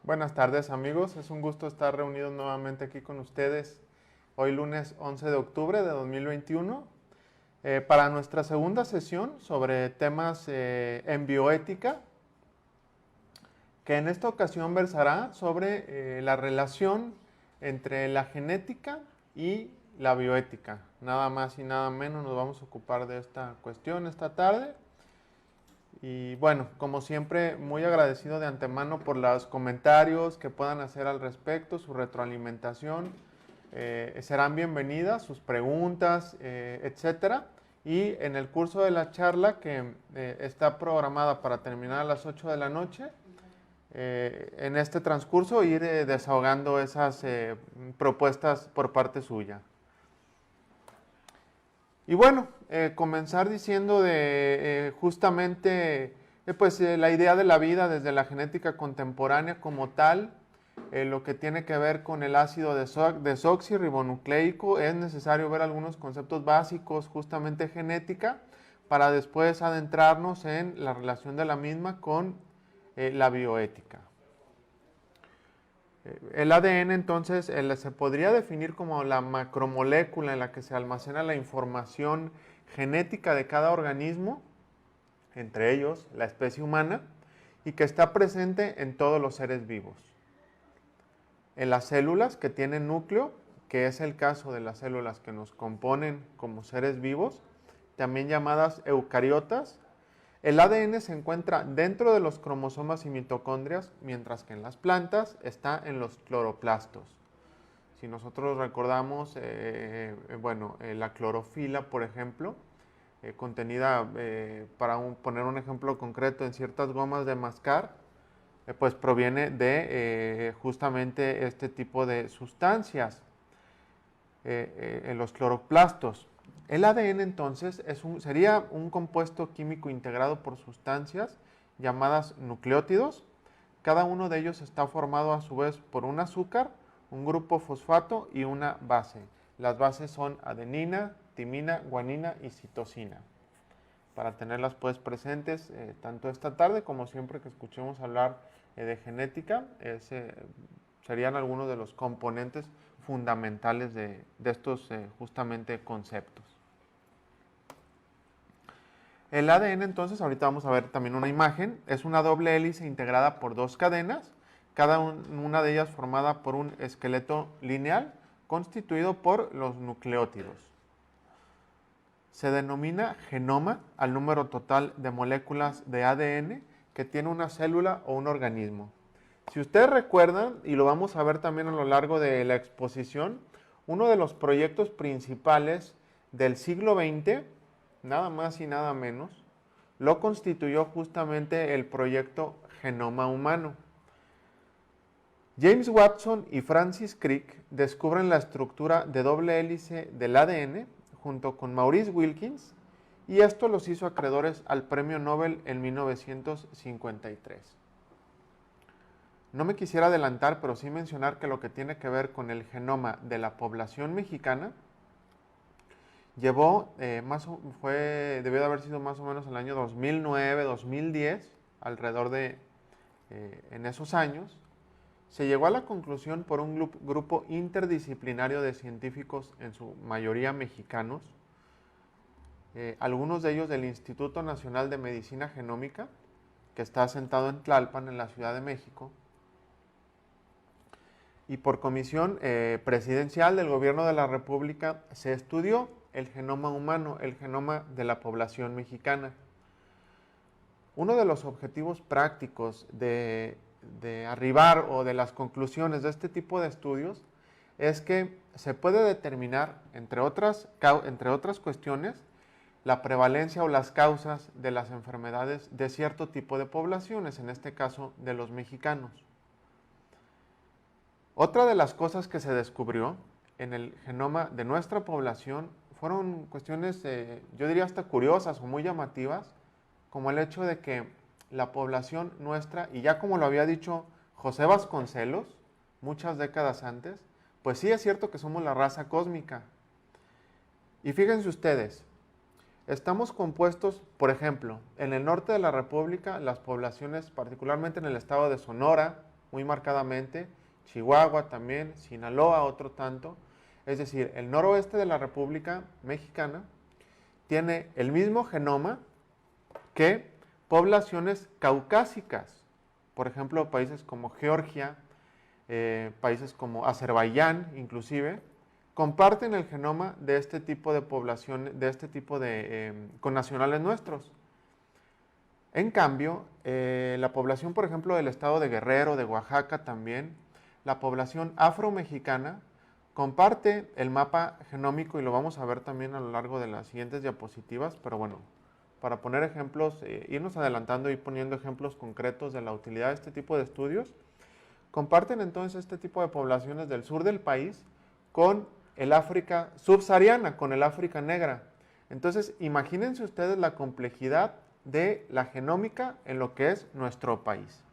Buenas tardes amigos, es un gusto estar reunidos nuevamente aquí con ustedes hoy lunes 11 de octubre de 2021 para nuestra segunda sesión sobre temas en bioética, que en esta ocasión versará sobre la relación entre la genética y la bioética. Nada más y nada menos nos vamos a ocupar de esta cuestión esta tarde. Y bueno, como siempre, muy agradecido de antemano por los comentarios que puedan hacer al respecto, su retroalimentación. Serán bienvenidas sus preguntas, etcétera. Y en el curso de la charla, que está programada para terminar a las 8 de la noche, en este transcurso ir desahogando esas propuestas por parte suya. Y bueno, comenzar diciendo de justamente la idea de la vida desde la genética contemporánea como tal, lo que tiene que ver con el ácido desoxirribonucleico. Es necesario ver algunos conceptos básicos justamente genética para después adentrarnos en la relación de la misma con la bioética. El ADN entonces se podría definir como la macromolécula en la que se almacena la información genética de cada organismo, entre ellos la especie humana, y que está presente en todos los seres vivos. En las células que tienen núcleo, que es el caso de las células que nos componen como seres vivos, también llamadas eucariotas, el ADN se encuentra dentro de los cromosomas y mitocondrias, mientras que en las plantas está en los cloroplastos. Si nosotros recordamos, la clorofila, por ejemplo, contenida, poner un ejemplo concreto, en ciertas gomas de mascar, pues proviene de justamente este tipo de sustancias en los cloroplastos. El ADN entonces sería un compuesto químico integrado por sustancias llamadas nucleótidos. Cada uno de ellos está formado a su vez por un azúcar, un grupo fosfato y una base. Las bases son adenina, timina, guanina y citosina. Para tenerlas pues presentes tanto esta tarde como siempre que escuchemos hablar de genética, serían algunos de los componentes fundamentales de estos justamente conceptos. El ADN entonces, ahorita vamos a ver también una imagen, es una doble hélice integrada por dos cadenas, cada una de ellas formada por un esqueleto lineal constituido por los nucleótidos. Se denomina genoma al número total de moléculas de ADN que tiene una célula o un organismo. Si ustedes recuerdan, y lo vamos a ver también a lo largo de la exposición, uno de los proyectos principales del siglo XX, nada más y nada menos, lo constituyó justamente el proyecto Genoma Humano. James Watson y Francis Crick descubren la estructura de doble hélice del ADN junto con Maurice Wilkins, y esto los hizo acreedores al Premio Nobel en 1953. No me quisiera adelantar, pero sí mencionar que lo que tiene que ver con el genoma de la población mexicana debió de haber sido más o menos en el año 2009, 2010, alrededor de en esos años, se llegó a la conclusión por un grupo interdisciplinario de científicos, en su mayoría mexicanos, algunos de ellos del Instituto Nacional de Medicina Genómica, que está asentado en Tlalpan, en la Ciudad de México, y por comisión presidencial del Gobierno de la República se estudió el genoma humano, el genoma de la población mexicana. Uno de los objetivos prácticos de arribar o de las conclusiones de este tipo de estudios es que se puede determinar, entre otras cuestiones, la prevalencia o las causas de las enfermedades de cierto tipo de poblaciones, en este caso de los mexicanos. Otra de las cosas que se descubrió en el genoma de nuestra población fueron cuestiones, yo diría hasta curiosas o muy llamativas, como el hecho de que la población nuestra, y ya como lo había dicho José Vasconcelos, muchas décadas antes, pues sí es cierto que somos la raza cósmica. Y fíjense ustedes, estamos compuestos, por ejemplo, en el norte de la República, las poblaciones, particularmente en el estado de Sonora, muy marcadamente, Chihuahua también, Sinaloa otro tanto. Es decir, el noroeste de la República Mexicana tiene el mismo genoma que poblaciones caucásicas. Por ejemplo, países como Georgia, países como Azerbaiyán, inclusive, comparten el genoma de este tipo de población, de este tipo de connacionales nuestros. En cambio, la población, por ejemplo, del estado de Guerrero, de Oaxaca también, la población afromexicana comparte el mapa genómico y lo vamos a ver también a lo largo de las siguientes diapositivas, pero bueno, para poner ejemplos, irnos adelantando y poniendo ejemplos concretos de la utilidad de este tipo de estudios, comparten entonces este tipo de poblaciones del sur del país con el África subsahariana, con el África negra. Entonces, imagínense ustedes la complejidad de la genómica en lo que es nuestro país.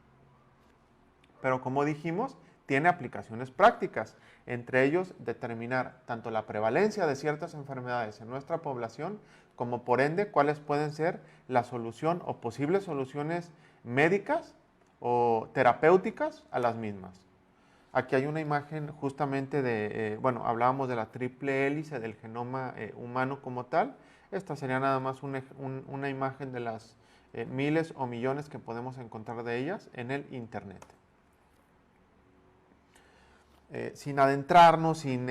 Pero como dijimos, tiene aplicaciones prácticas, entre ellos determinar tanto la prevalencia de ciertas enfermedades en nuestra población, como por ende cuáles pueden ser la solución o posibles soluciones médicas o terapéuticas a las mismas. Aquí hay una imagen justamente de, bueno, hablábamos de la triple hélice del genoma humano como tal. Esta sería nada más una imagen de las miles o millones que podemos encontrar de ellas en el Internet. Sin adentrarnos, sin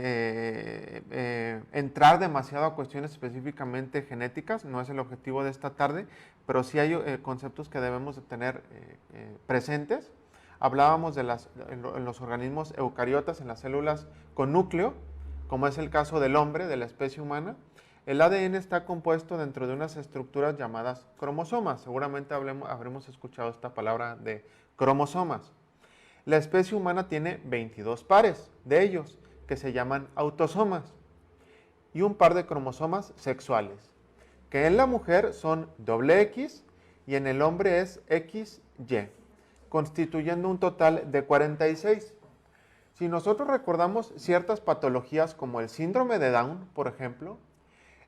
entrar demasiado a cuestiones específicamente genéticas, no es el objetivo de esta tarde, pero sí hay conceptos que debemos de tener presentes. Hablábamos de en los organismos eucariotas, en las células con núcleo, como es el caso del hombre, de la especie humana. El ADN está compuesto dentro de unas estructuras llamadas cromosomas. Seguramente habremos escuchado esta palabra de cromosomas. La especie humana tiene 22 pares de ellos, que se llaman autosomas, y un par de cromosomas sexuales, que en la mujer son XX y en el hombre es XY, constituyendo un total de 46. Si nosotros recordamos ciertas patologías como el síndrome de Down, por ejemplo,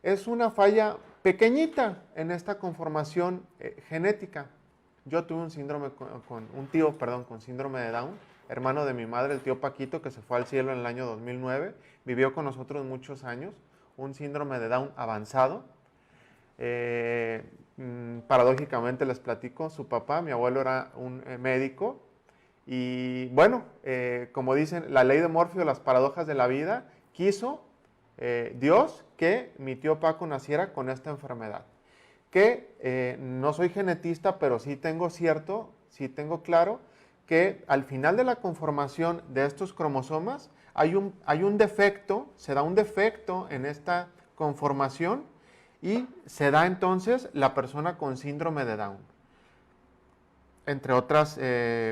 es una falla pequeñita en esta conformación genética. Yo tuve un tío con síndrome de Down, hermano de mi madre, el tío Paquito, que se fue al cielo en el año 2009, vivió con nosotros muchos años, un síndrome de Down avanzado. Paradójicamente les platico, su papá, mi abuelo era un médico, y bueno, como dicen, la ley de Morfeo, las paradojas de la vida, quiso Dios que mi tío Paco naciera con esta enfermedad. Que no soy genetista, pero sí tengo claro que al final de la conformación de estos cromosomas hay un defecto, se da un defecto en esta conformación y se da entonces la persona con síndrome de Down, entre otras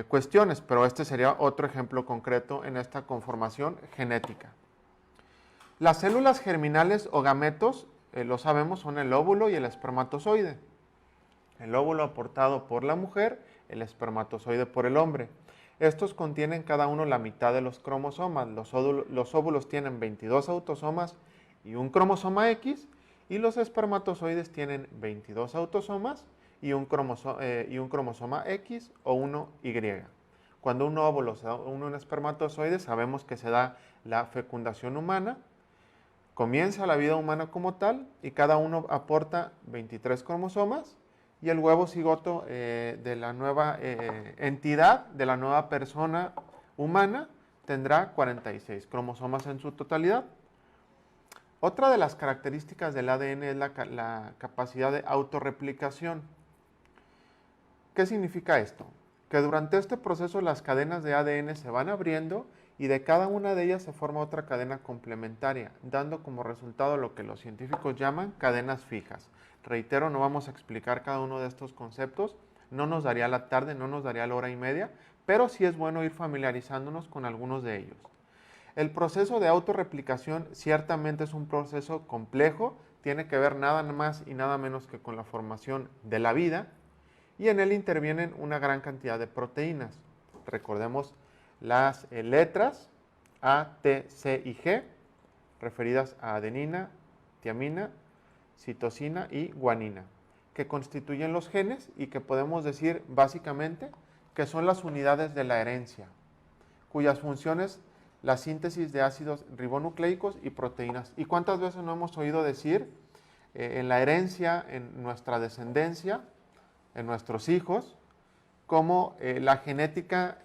cuestiones, pero este sería otro ejemplo concreto en esta conformación genética. Las células germinales o gametos, lo sabemos, son el óvulo y el espermatozoide. El óvulo aportado por la mujer, el espermatozoide por el hombre. Estos contienen cada uno la mitad de los cromosomas. Los óvulos tienen 22 autosomas y un cromosoma X, y los espermatozoides tienen 22 autosomas y un cromosoma X o 1Y. Cuando un óvulo se da un espermatozoide, sabemos que se da la fecundación humana. Comienza la vida humana como tal y cada uno aporta 23 cromosomas, y el huevo cigoto de la nueva entidad, de la nueva persona humana, tendrá 46 cromosomas en su totalidad. Otra de las características del ADN es la capacidad de autorreplicación. ¿Qué significa esto? Que durante este proceso las cadenas de ADN se van abriendo y de cada una de ellas se forma otra cadena complementaria, dando como resultado lo que los científicos llaman cadenas fijas. Reitero, no vamos a explicar cada uno de estos conceptos, no nos daría la tarde, no nos daría la hora y media, pero sí es bueno ir familiarizándonos con algunos de ellos. El proceso de autorreplicación ciertamente es un proceso complejo, tiene que ver nada más y nada menos que con la formación de la vida, y en él intervienen una gran cantidad de proteínas. Recordemos las letras A, T, C y G, referidas a adenina, tiamina, citosina y guanina, que constituyen los genes y que podemos decir básicamente que son las unidades de la herencia. cuyas funciones la síntesis de ácidos ribonucleicos y proteínas. ¿Y cuántas veces no hemos oído decir en la herencia, en nuestra descendencia, en nuestros hijos, cómo la genética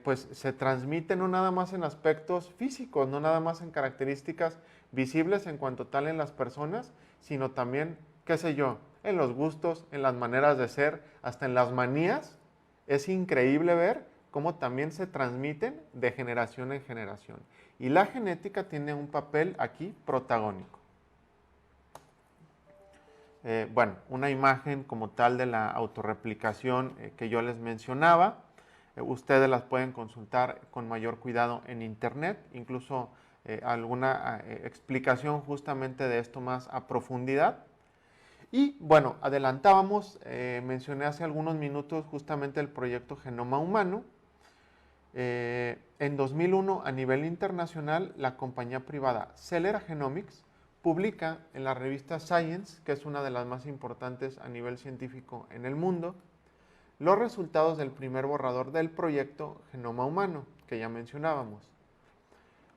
pues se transmite no nada más en aspectos físicos, no nada más en características visibles en cuanto tal en las personas, sino también, qué sé yo, en los gustos, en las maneras de ser, hasta en las manías? Es increíble ver cómo también se transmiten de generación en generación. Y la genética tiene un papel aquí protagónico. Bueno, una imagen como tal de la autorreplicación que yo les mencionaba. Ustedes las pueden consultar con mayor cuidado en internet, incluso alguna explicación justamente de esto más a profundidad. Y bueno, adelantábamos, mencioné hace algunos minutos justamente el proyecto Genoma Humano. En 2001, a nivel internacional, la compañía privada Celera Genomics publica en la revista Science, que es una de las más importantes a nivel científico en el mundo, los resultados del primer borrador del proyecto Genoma Humano, que ya mencionábamos.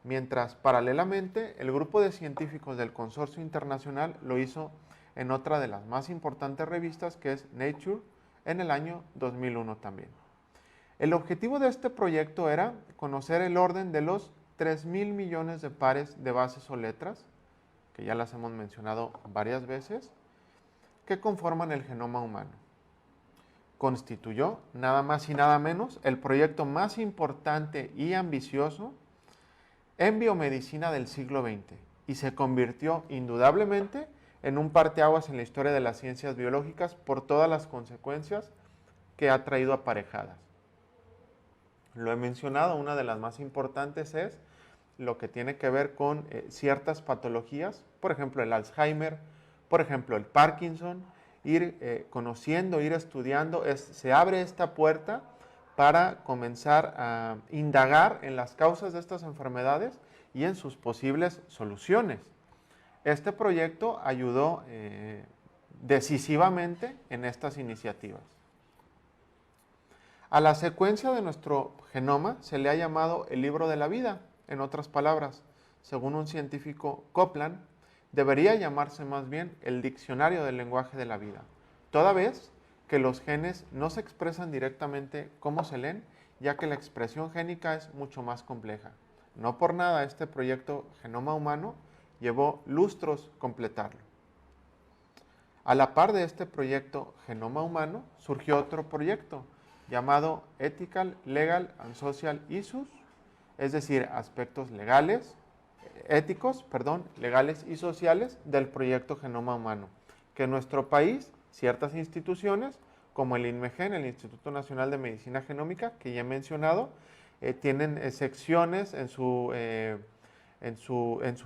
Mientras, paralelamente, el grupo de científicos del consorcio internacional lo hizo en otra de las más importantes revistas, que es Nature, en el año 2001 también. El objetivo de este proyecto era conocer el orden de los 3.000 millones de pares de bases o letras, que ya las hemos mencionado varias veces, que conforman el genoma humano. Constituyó, nada más y nada menos, el proyecto más importante y ambicioso en biomedicina del siglo XX y se convirtió indudablemente en un parteaguas en la historia de las ciencias biológicas por todas las consecuencias que ha traído aparejadas. Lo he mencionado, una de las más importantes es lo que tiene que ver con ciertas patologías, por ejemplo el Alzheimer, por ejemplo el Parkinson, ir conociendo, ir estudiando, se abre esta puerta para comenzar a indagar en las causas de estas enfermedades y en sus posibles soluciones. Este proyecto ayudó decisivamente en estas iniciativas. A la secuencia de nuestro genoma se le ha llamado el libro de la vida. En otras palabras, según un científico Copland, debería llamarse más bien el diccionario del lenguaje de la vida, toda vez que los genes no se expresan directamente como se leen, ya que la expresión génica es mucho más compleja. No por nada este proyecto Genoma Humano llevó lustros completarlo. A la par de este proyecto Genoma Humano surgió otro proyecto llamado Ethical, Legal and Social Issues, es decir, aspectos legales, legales y sociales del proyecto Genoma Humano, que en nuestro país ciertas instituciones, como el INMEGEN, el Instituto Nacional de Medicina Genómica, que ya he mencionado, tienen secciones en su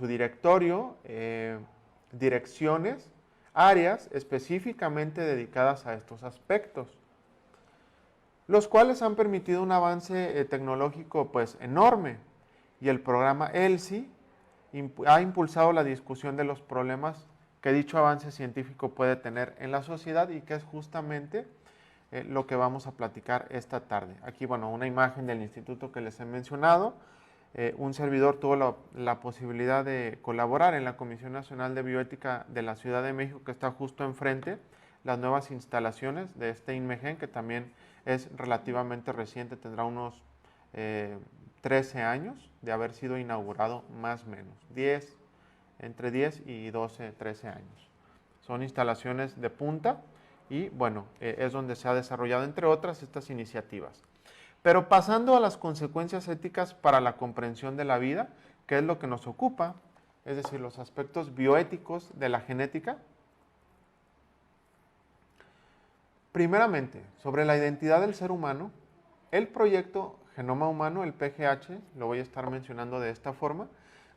directorio, direcciones, áreas específicamente dedicadas a estos aspectos, los cuales han permitido un avance tecnológico pues enorme, y el programa ELSI ha impulsado la discusión de los problemas que dicho avance científico puede tener en la sociedad y que es justamente lo que vamos a platicar esta tarde. Aquí, bueno, una imagen del instituto que les he mencionado. Un servidor tuvo la posibilidad de colaborar en la Comisión Nacional de Bioética de la Ciudad de México, que está justo enfrente, las nuevas instalaciones de este INMEGEN, que también es relativamente reciente, tendrá unos 13 años de haber sido inaugurado más o menos, entre 10 y 12, 13 años. Son instalaciones de punta y bueno, es donde se ha desarrollado entre otras estas iniciativas. Pero pasando a las consecuencias éticas para la comprensión de la vida, que es lo que nos ocupa, es decir, los aspectos bioéticos de la genética. Primeramente, sobre la identidad del ser humano, el proyecto Genoma Humano, el PGH, lo voy a estar mencionando de esta forma,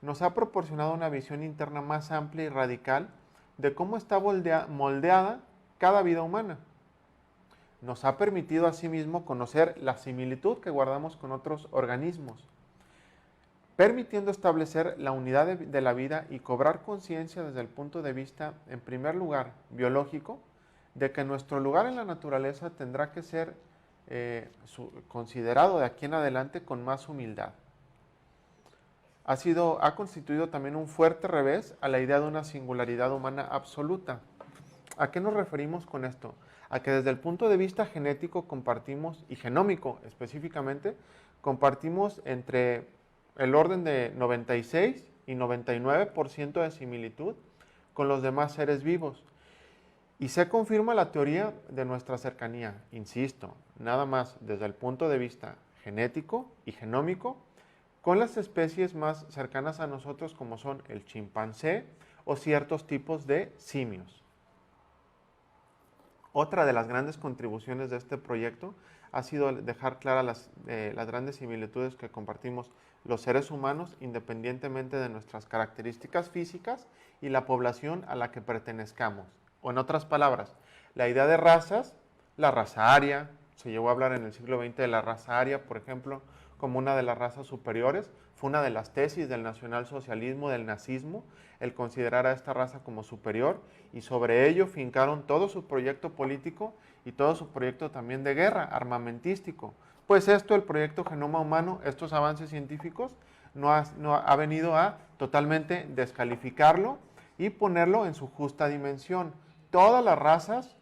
nos ha proporcionado una visión interna más amplia y radical de cómo está moldeada cada vida humana. Nos ha permitido asimismo conocer la similitud que guardamos con otros organismos, permitiendo establecer la unidad de la vida y cobrar conciencia desde el punto de vista, en primer lugar, biológico, de que nuestro lugar en la naturaleza tendrá que ser considerado de aquí en adelante con más humildad. Ha constituido también un fuerte revés a la idea de una singularidad humana absoluta. ¿A qué nos referimos con esto? A que desde el punto de vista genético compartimos, y genómico específicamente, compartimos entre el orden de 96 y 99% de similitud con los demás seres vivos. Y se confirma la teoría de nuestra cercanía, insisto, nada más desde el punto de vista genético y genómico, con las especies más cercanas a nosotros como son el chimpancé o ciertos tipos de simios. Otra de las grandes contribuciones de este proyecto ha sido dejar claras las grandes similitudes que compartimos los seres humanos independientemente de nuestras características físicas y la población a la que pertenezcamos. O en otras palabras, la idea de razas, la raza aria, se llegó a hablar en el siglo XX de la raza aria, por ejemplo, como una de las razas superiores, fue una de las tesis del nacionalsocialismo, del nazismo, el considerar a esta raza como superior, y sobre ello fincaron todo su proyecto político y todo su proyecto también de guerra, armamentístico. Pues esto, el proyecto Genoma Humano, estos avances científicos, no ha venido a totalmente descalificarlo y ponerlo en su justa dimensión. Todas las razas,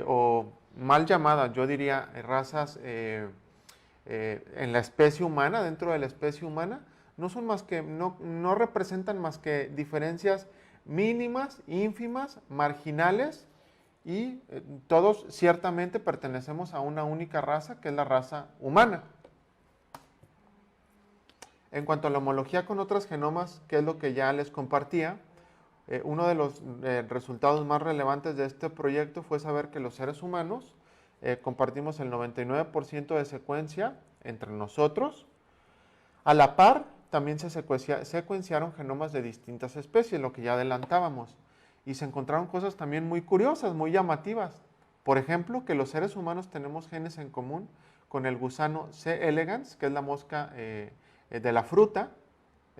o mal llamadas, yo diría razas en la especie humana, dentro de la especie humana, no son más que, no representan más que diferencias mínimas, ínfimas, marginales, y todos ciertamente pertenecemos a una única raza, que es la raza humana. En cuanto a la homología con otros genomas, que es lo que ya les compartía, uno de los resultados más relevantes de este proyecto fue saber que los seres humanos compartimos el 99% de secuencia entre nosotros. A la par, también se secuenciaron genomas de distintas especies, lo que ya adelantábamos. Y se encontraron cosas también muy curiosas, muy llamativas. Por ejemplo, que los seres humanos tenemos genes en común con el gusano C. elegans, que es la mosca de la fruta.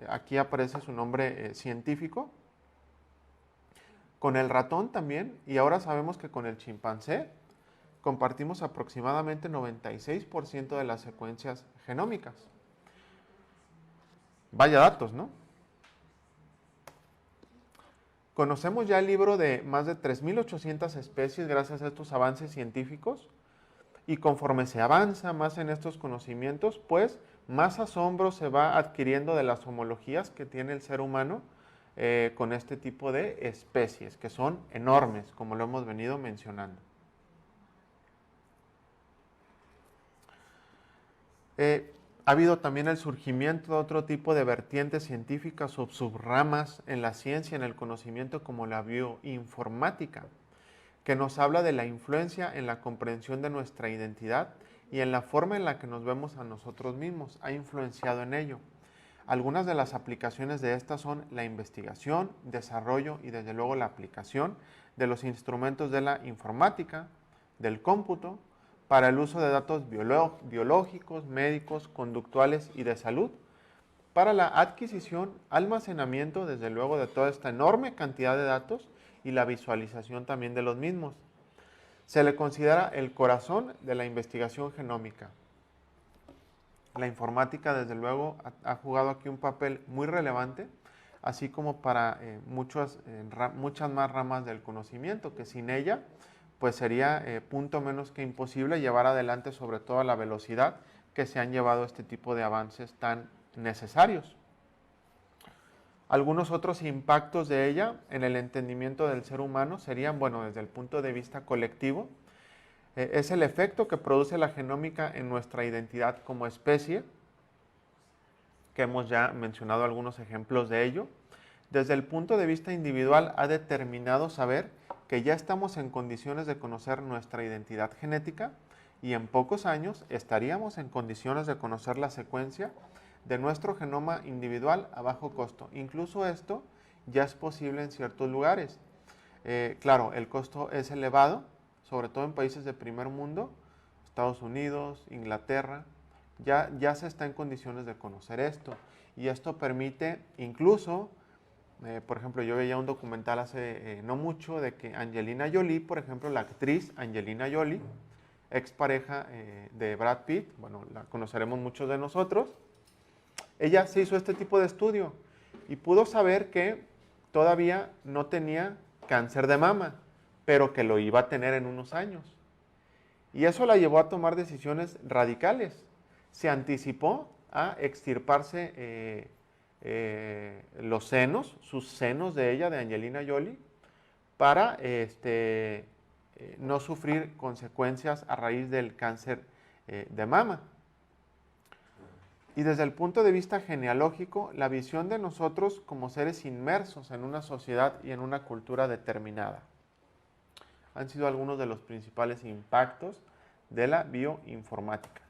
Aquí aparece su nombre científico. Con el ratón también, y ahora sabemos que con el chimpancé compartimos aproximadamente 96% de las secuencias genómicas. Vaya datos, ¿no? Conocemos ya el libro de más de 3.800 especies gracias a estos avances científicos, y conforme se avanza más en estos conocimientos, pues más asombro se va adquiriendo de las homologías que tiene el ser humano con este tipo de especies, que son enormes, como lo hemos venido mencionando. Ha habido también el surgimiento de otro tipo de vertientes científicas o subramas en la ciencia, en el conocimiento, como la bioinformática, que nos habla de la influencia en la comprensión de nuestra identidad y en la forma en la que nos vemos a nosotros mismos. Ha influenciado en ello. Algunas de las aplicaciones de estas son la investigación, desarrollo y desde luego la aplicación de los instrumentos de la informática, del cómputo, para el uso de datos biológicos, médicos, conductuales y de salud, para la adquisición, almacenamiento, desde luego, de toda esta enorme cantidad de datos y la visualización también de los mismos. Se le considera el corazón de la investigación genómica. La informática, desde luego, ha jugado aquí un papel muy relevante, así como para muchas más ramas del conocimiento, que sin ella pues sería punto menos que imposible llevar adelante, sobre todo a la velocidad que se han llevado este tipo de avances tan necesarios. Algunos otros impactos de ella en el entendimiento del ser humano serían, bueno, desde el punto de vista colectivo, es el efecto que produce la genómica en nuestra identidad como especie, que hemos ya mencionado algunos ejemplos de ello. Desde el punto de vista individual, ha determinado saber que ya estamos en condiciones de conocer nuestra identidad genética, y en pocos años estaríamos en condiciones de conocer la secuencia de nuestro genoma individual a bajo costo. Incluso esto ya es posible en ciertos lugares. Claro, el costo es elevado, sobre todo en países de primer mundo, Estados Unidos, Inglaterra, ya se está en condiciones de conocer esto. Y esto permite incluso, por ejemplo, yo veía un documental hace no mucho de que Angelina Jolie, por ejemplo, la actriz Angelina Jolie, expareja de Brad Pitt, bueno, la conoceremos muchos de nosotros, ella se hizo este tipo de estudio y pudo saber que todavía no tenía cáncer de mama, pero que lo iba a tener en unos años. Y eso la llevó a tomar decisiones radicales. Se anticipó a extirparse los senos, sus senos de ella, de Angelina Jolie, para no sufrir consecuencias a raíz del cáncer de mama. Y desde el punto de vista genealógico, la visión de nosotros como seres inmersos en una sociedad y en una cultura determinada han sido algunos de los principales impactos de la bioinformática.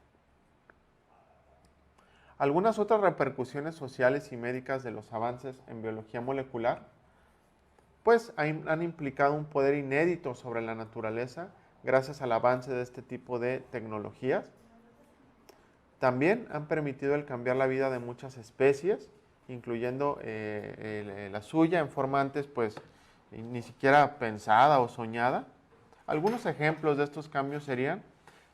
Algunas otras repercusiones sociales y médicas de los avances en biología molecular, pues han implicado un poder inédito sobre la naturaleza gracias al avance de este tipo de tecnologías. También han permitido el cambiar la vida de muchas especies, incluyendo la suya en forma antes pues ni siquiera pensada o soñada. Algunos ejemplos de estos cambios serían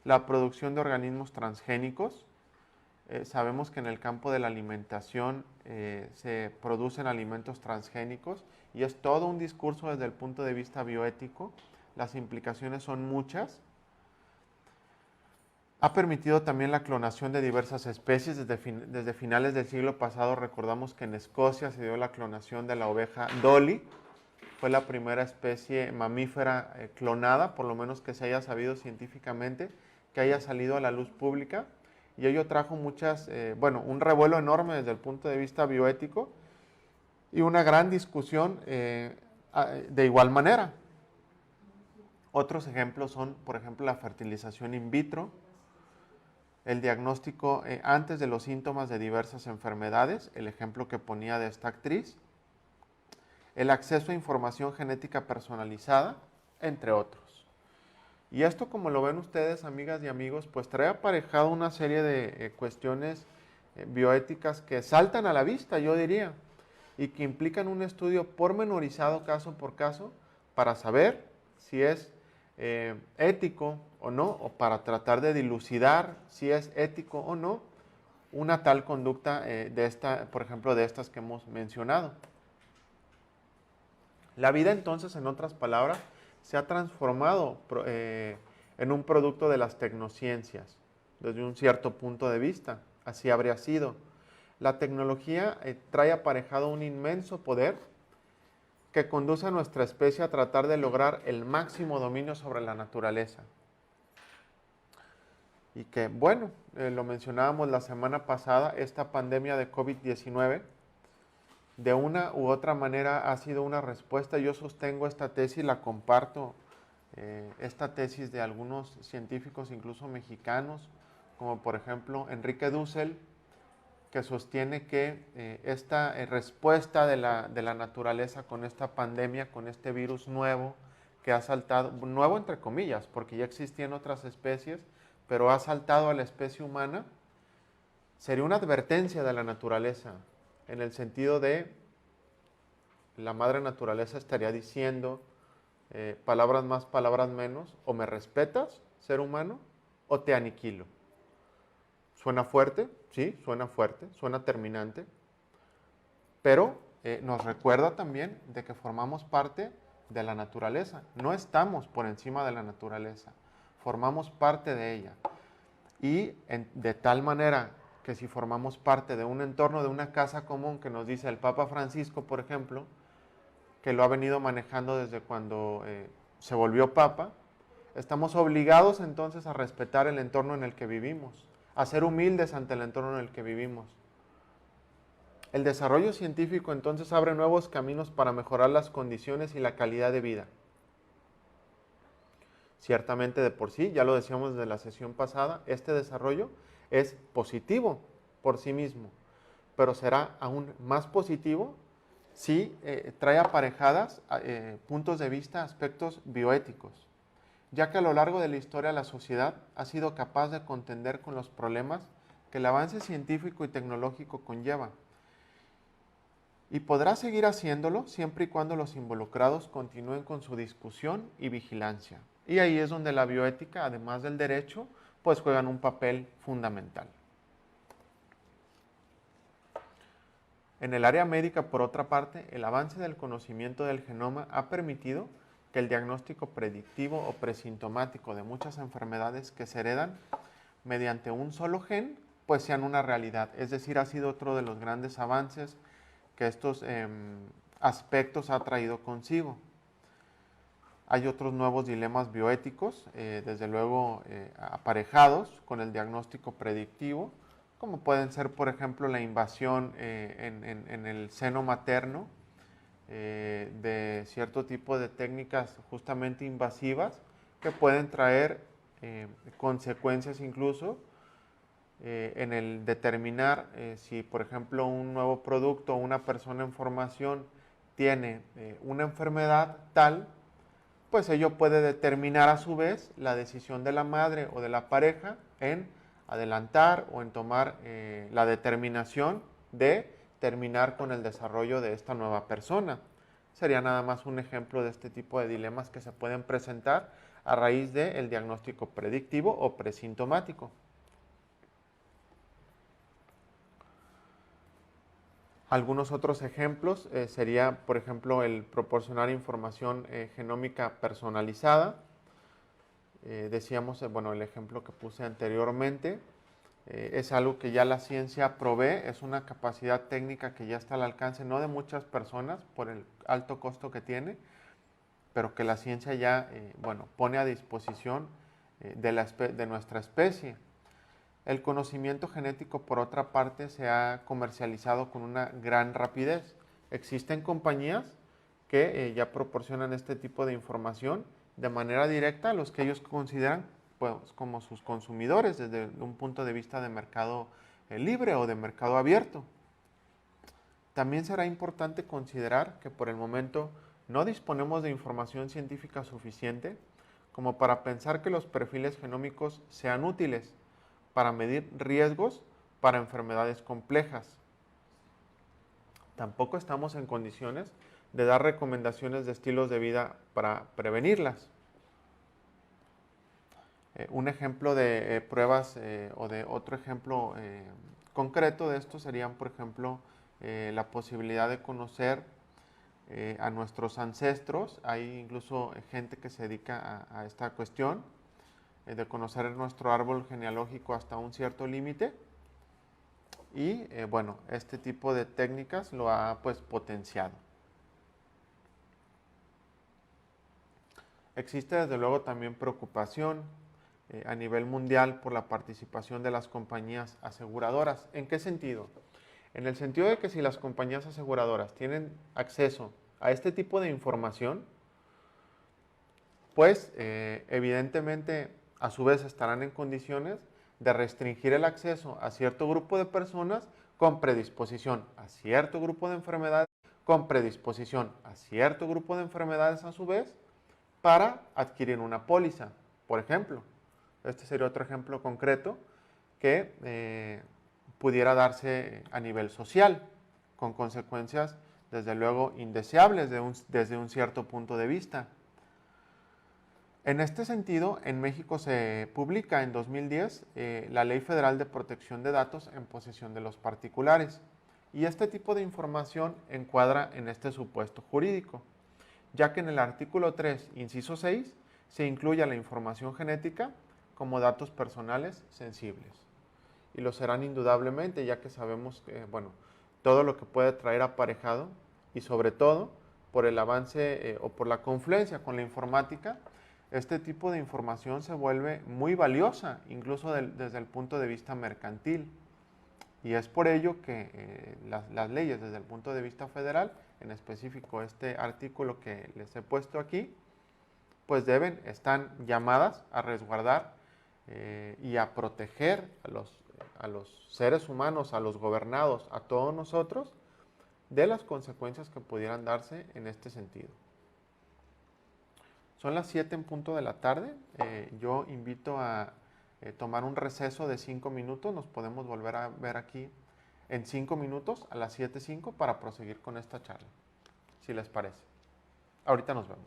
la producción de organismos transgénicos. Sabemos que en el campo de la alimentación se producen alimentos transgénicos y es todo un discurso desde el punto de vista bioético. Las implicaciones son muchas. Ha permitido también la clonación de diversas especies. Desde finales del siglo pasado recordamos que en Escocia se dio la clonación de la oveja Dolly. Fue la primera especie mamífera clonada, por lo menos que se haya sabido científicamente, que haya salido a la luz pública. Y ello trajo un revuelo enorme desde el punto de vista bioético y una gran discusión de igual manera. Otros ejemplos son, por ejemplo, la fertilización in vitro, el diagnóstico antes de los síntomas de diversas enfermedades, el ejemplo que ponía de esta actriz, el acceso a información genética personalizada, entre otros. Y esto, como lo ven ustedes, amigas y amigos, pues trae aparejado una serie de cuestiones bioéticas que saltan a la vista, yo diría, y que implican un estudio pormenorizado caso por caso para saber si es ético o no, o para tratar de dilucidar si es ético o no una tal conducta por ejemplo, de estas que hemos mencionado. La vida entonces, en otras palabras, se ha transformado en un producto de las tecnociencias, desde un cierto punto de vista. Así habría sido. La tecnología trae aparejado un inmenso poder que conduce a nuestra especie a tratar de lograr el máximo dominio sobre la naturaleza. Y que, bueno, lo mencionábamos la semana pasada, esta pandemia de COVID-19, de una u otra manera ha sido una respuesta. Yo sostengo esta tesis, la comparto, esta tesis de algunos científicos, incluso mexicanos, como por ejemplo Enrique Dussel, que sostiene que esta respuesta de la naturaleza con esta pandemia, con este virus nuevo, que ha saltado, nuevo entre comillas, porque ya existían otras especies, pero ha saltado a la especie humana, sería una advertencia de la naturaleza, en el sentido de la madre naturaleza estaría diciendo palabras más, palabras menos, o me respetas, ser humano, o te aniquilo. ¿Suena fuerte? Sí, suena fuerte, suena terminante, pero nos recuerda también de que formamos parte de la naturaleza. No estamos por encima de la naturaleza, formamos parte de ella. Y de tal manera que si formamos parte de un entorno, de una casa común que nos dice el Papa Francisco, por ejemplo, que lo ha venido manejando desde cuando se volvió Papa, estamos obligados entonces a respetar el entorno en el que vivimos, a ser humildes ante el entorno en el que vivimos. El desarrollo científico entonces abre nuevos caminos para mejorar las condiciones y la calidad de vida. Ciertamente de por sí, ya lo decíamos desde la sesión pasada, este desarrollo es positivo por sí mismo, pero será aún más positivo si trae aparejadas puntos de vista, aspectos bioéticos, ya que a lo largo de la historia la sociedad ha sido capaz de contender con los problemas que el avance científico y tecnológico conlleva, y podrá seguir haciéndolo siempre y cuando los involucrados continúen con su discusión y vigilancia. Y ahí es donde la bioética, además del derecho, pues juegan un papel fundamental. En el área médica, por otra parte, el avance del conocimiento del genoma ha permitido que el diagnóstico predictivo o presintomático de muchas enfermedades que se heredan mediante un solo gen, pues sean una realidad. Es decir, ha sido otro de los grandes avances que estos aspectos ha traído consigo. Hay otros nuevos dilemas bioéticos, desde luego aparejados con el diagnóstico predictivo, como pueden ser, por ejemplo, la invasión en el seno materno de cierto tipo de técnicas justamente invasivas que pueden traer consecuencias incluso en el determinar si, por ejemplo, un nuevo producto o una persona en formación tiene una enfermedad tal, pues ello puede determinar a su vez la decisión de la madre o de la pareja en adelantar o en tomar la determinación de terminar con el desarrollo de esta nueva persona. Sería nada más un ejemplo de este tipo de dilemas que se pueden presentar a raíz del diagnóstico predictivo o presintomático. Algunos otros ejemplos sería, por ejemplo, el proporcionar información genómica personalizada. Decíamos, bueno, el ejemplo que puse anteriormente, es algo que ya la ciencia provee, es una capacidad técnica que ya está al alcance, no de muchas personas por el alto costo que tiene, pero que la ciencia ya, bueno, pone a disposición de nuestra especie. El conocimiento genético, por otra parte, se ha comercializado con una gran rapidez. Existen compañías que ya proporcionan este tipo de información de manera directa a los que ellos consideran pues, como sus consumidores desde un punto de vista de mercado libre o de mercado abierto. También será importante considerar que por el momento no disponemos de información científica suficiente como para pensar que los perfiles genómicos sean útiles para medir riesgos para enfermedades complejas. Tampoco estamos en condiciones de dar recomendaciones de estilos de vida para prevenirlas. Un ejemplo de pruebas o de otro ejemplo concreto de esto serían, por ejemplo, la posibilidad de conocer a nuestros ancestros. Hay incluso gente que se dedica a esta cuestión de conocer nuestro árbol genealógico hasta un cierto límite. Y bueno, este tipo de técnicas lo ha pues potenciado. Existe desde luego también preocupación a nivel mundial por la participación de las compañías aseguradoras. ¿En qué sentido? En el sentido de que si las compañías aseguradoras tienen acceso a este tipo de información, pues evidentemente a su vez estarán en condiciones de restringir el acceso a cierto grupo de personas con predisposición a cierto grupo de enfermedades, con predisposición a cierto grupo de enfermedades a su vez, para adquirir una póliza, por ejemplo. Este sería otro ejemplo concreto que pudiera darse a nivel social, con consecuencias, desde luego, indeseables desde un cierto punto de vista. En este sentido, en México se publica en 2010 la Ley Federal de Protección de Datos en posesión de los particulares. Y este tipo de información encuadra en este supuesto jurídico, ya que en el artículo 3, inciso 6, se incluye la información genética como datos personales sensibles. Y lo serán indudablemente, ya que sabemos que, bueno, todo lo que puede traer aparejado y sobre todo por el avance o por la confluencia con la informática, este tipo de información se vuelve muy valiosa, incluso desde el punto de vista mercantil. Y es por ello que las leyes desde el punto de vista federal, en específico este artículo que les he puesto aquí, pues están llamadas a resguardar y a proteger a los seres humanos, a los gobernados, a todos nosotros, de las consecuencias que pudieran darse en este sentido. Son las 7 en punto de la tarde. Yo invito a tomar un receso de 5 minutos. Nos podemos volver a ver aquí en 5 minutos a las 7:05 para proseguir con esta charla, si les parece. Ahorita nos vemos.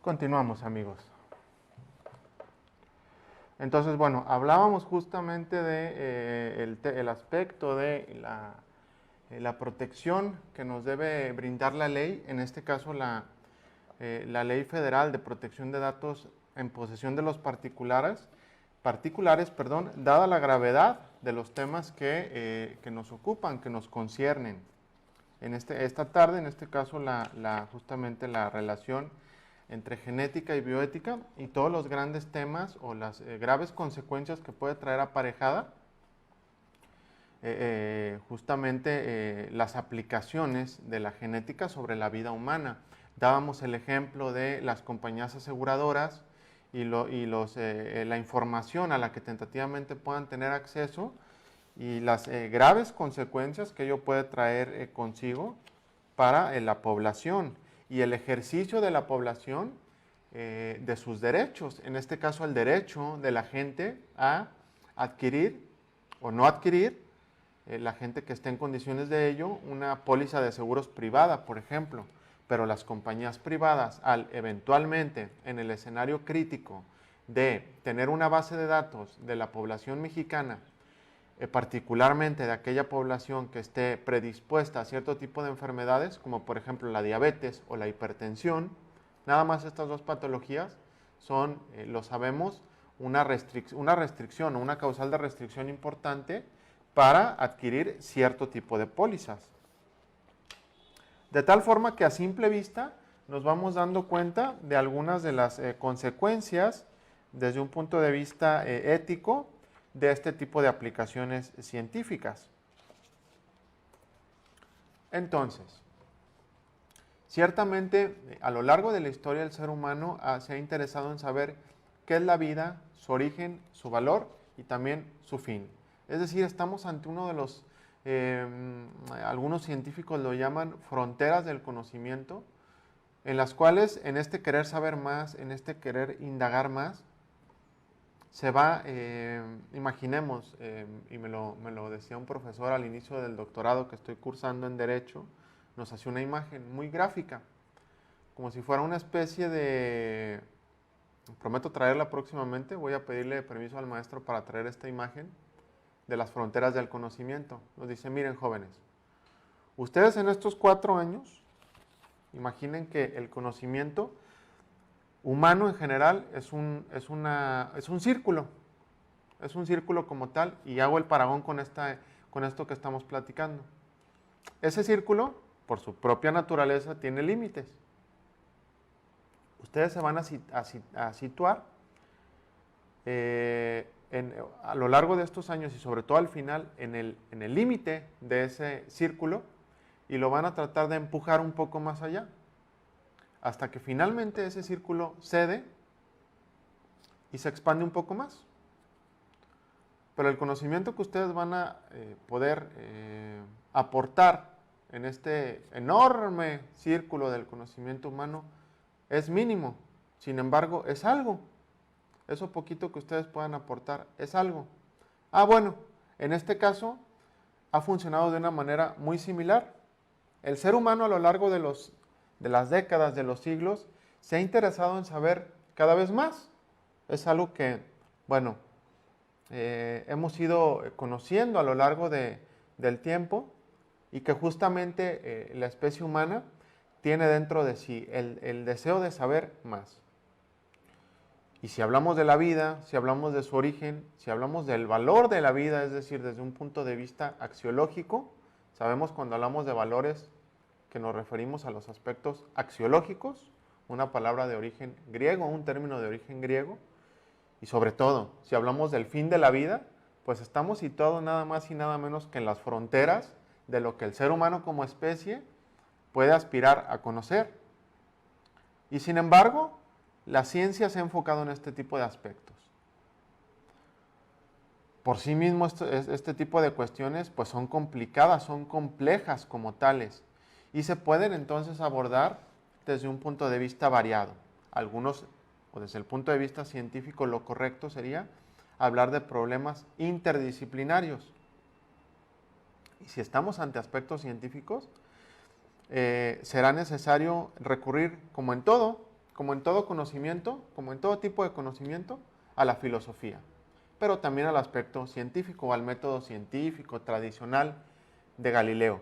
Continuamos, amigos. Entonces, bueno, hablábamos justamente de el aspecto de la protección que nos debe brindar la ley, en este caso la Ley Federal de Protección de Datos en posesión de los particulares, dada la gravedad de los temas que nos ocupan, que nos conciernen. Esta tarde, en este caso, justamente la relación entre genética y bioética y todos los grandes temas o las graves consecuencias que puede traer aparejada justamente las aplicaciones de la genética sobre la vida humana. Dábamos el ejemplo de las compañías aseguradoras y la información a la que tentativamente puedan tener acceso y las graves consecuencias que ello puede traer consigo para la población y el ejercicio de la población de sus derechos, en este caso el derecho de la gente a adquirir o no adquirir, la gente que esté en condiciones de ello, una póliza de seguros privada, por ejemplo, pero las compañías privadas, al eventualmente, en el escenario crítico de tener una base de datos de la población mexicana, particularmente de aquella población que esté predispuesta a cierto tipo de enfermedades, como por ejemplo la diabetes o la hipertensión, nada más estas dos patologías son, lo sabemos, una restricción o una causal de restricción importante para adquirir cierto tipo de pólizas. De tal forma que a simple vista nos vamos dando cuenta de algunas de las consecuencias desde un punto de vista ético de este tipo de aplicaciones científicas. Entonces, ciertamente a lo largo de la historia el ser humano se ha interesado en saber qué es la vida, su origen, su valor y también su fin. Es decir, estamos ante uno de los, algunos científicos lo llaman fronteras del conocimiento, en las cuales en este querer saber más, en este querer indagar más, se va, imaginemos, y me lo decía un profesor al inicio del doctorado que estoy cursando en Derecho, nos hacía una imagen muy gráfica, como si fuera una especie de, prometo traerla próximamente, voy a pedirle permiso al maestro para traer esta imagen de las fronteras del conocimiento. Nos dice, miren jóvenes, ustedes en estos 4 años, imaginen que el conocimiento humano en general es un círculo como tal, y hago el paragón con esto que estamos platicando. Ese círculo, por su propia naturaleza, tiene límites. Ustedes se van a situar a lo largo de estos años y sobre todo al final en el límite de ese círculo y lo van a tratar de empujar un poco más allá, hasta que finalmente ese círculo cede y se expande un poco más. Pero el conocimiento que ustedes van a poder aportar en este enorme círculo del conocimiento humano es mínimo. Sin embargo, es algo. Eso poquito que ustedes puedan aportar es algo. Bueno, en este caso ha funcionado de una manera muy similar. El ser humano a lo largo de las décadas, de los siglos, se ha interesado en saber cada vez más. Es algo que, bueno, hemos ido conociendo a lo largo del tiempo y que justamente la especie humana tiene dentro de sí el deseo de saber más. Y si hablamos de la vida, si hablamos de su origen, si hablamos del valor de la vida, es decir, desde un punto de vista axiológico, sabemos cuando hablamos de valores que nos referimos a los aspectos axiológicos, una palabra de origen griego, un término de origen griego, y sobre todo, si hablamos del fin de la vida, pues estamos situados nada más y nada menos que en las fronteras de lo que el ser humano como especie puede aspirar a conocer. Y sin embargo, la ciencia se ha enfocado en este tipo de aspectos. Por sí mismo, este tipo de cuestiones pues son complicadas, son complejas como tales, y se pueden entonces abordar desde un punto de vista variado. Algunos, o desde el punto de vista científico, lo correcto sería hablar de problemas interdisciplinarios. Y si estamos ante aspectos científicos, será necesario recurrir, como en todo, como en todo conocimiento, como en todo tipo de conocimiento, a la filosofía, pero también al aspecto científico o al método científico tradicional de Galileo.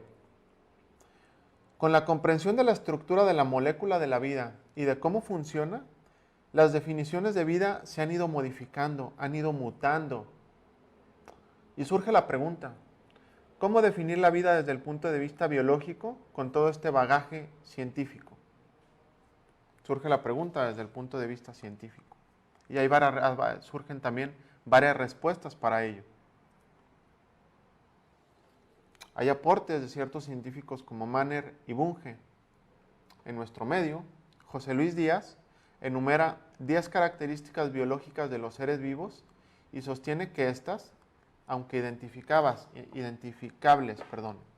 Con la comprensión de la estructura de la molécula de la vida y de cómo funciona, las definiciones de vida se han ido modificando, han ido mutando. Y surge la pregunta, ¿cómo definir la vida desde el punto de vista biológico con todo este bagaje científico? Surge la pregunta desde el punto de vista científico. Y ahí surgen también varias respuestas para ello. Hay aportes de ciertos científicos como Manner y Bunge. En nuestro medio, José Luis Díaz enumera 10 características biológicas de los seres vivos y sostiene que estas, aunque identificables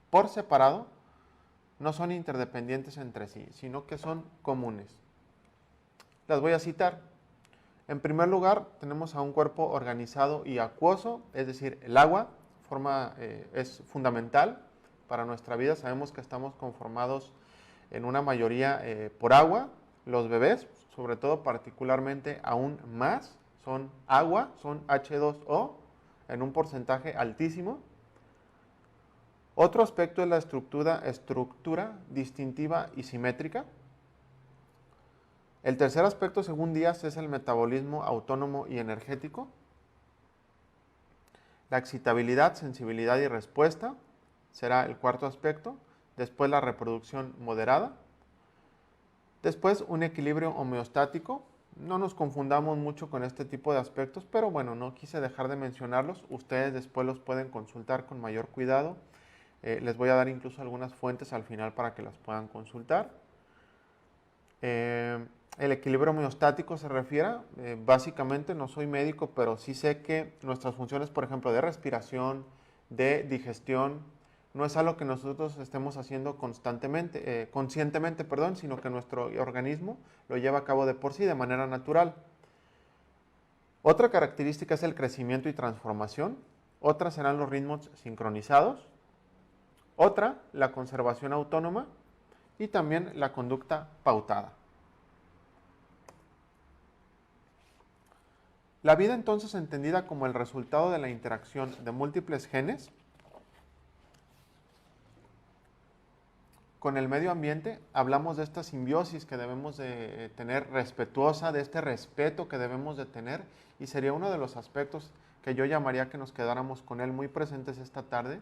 por separado, no son interdependientes entre sí, sino que son comunes. Las voy a citar. En primer lugar, tenemos a un cuerpo organizado y acuoso, es decir, el agua es fundamental para nuestra vida. Sabemos que estamos conformados en una mayoría por agua. Los bebés, sobre todo particularmente aún más, son agua, son H2O en un porcentaje altísimo. Otro aspecto es la estructura distintiva y simétrica. El tercer aspecto, según Díaz, es el metabolismo autónomo y energético. La excitabilidad, sensibilidad y respuesta será el cuarto aspecto. Después la reproducción moderada. Después un equilibrio homeostático. No nos confundamos mucho con este tipo de aspectos, pero bueno, no quise dejar de mencionarlos. Ustedes después los pueden consultar con mayor cuidado. Les voy a dar incluso algunas fuentes al final para que las puedan consultar. El equilibrio homeostático se refiere, básicamente no soy médico, pero sí sé que nuestras funciones, por ejemplo, de respiración, de digestión, no es algo que nosotros estemos haciendo conscientemente, sino que nuestro organismo lo lleva a cabo de por sí, de manera natural. Otra característica es el crecimiento y transformación. Otra serán los ritmos sincronizados. Otra, la conservación autónoma. Y también la conducta pautada. La vida entonces entendida como el resultado de la interacción de múltiples genes con el medio ambiente, hablamos de esta simbiosis que debemos de tener respetuosa, de este respeto que debemos de tener, y sería uno de los aspectos que yo llamaría que nos quedáramos con él muy presentes esta tarde,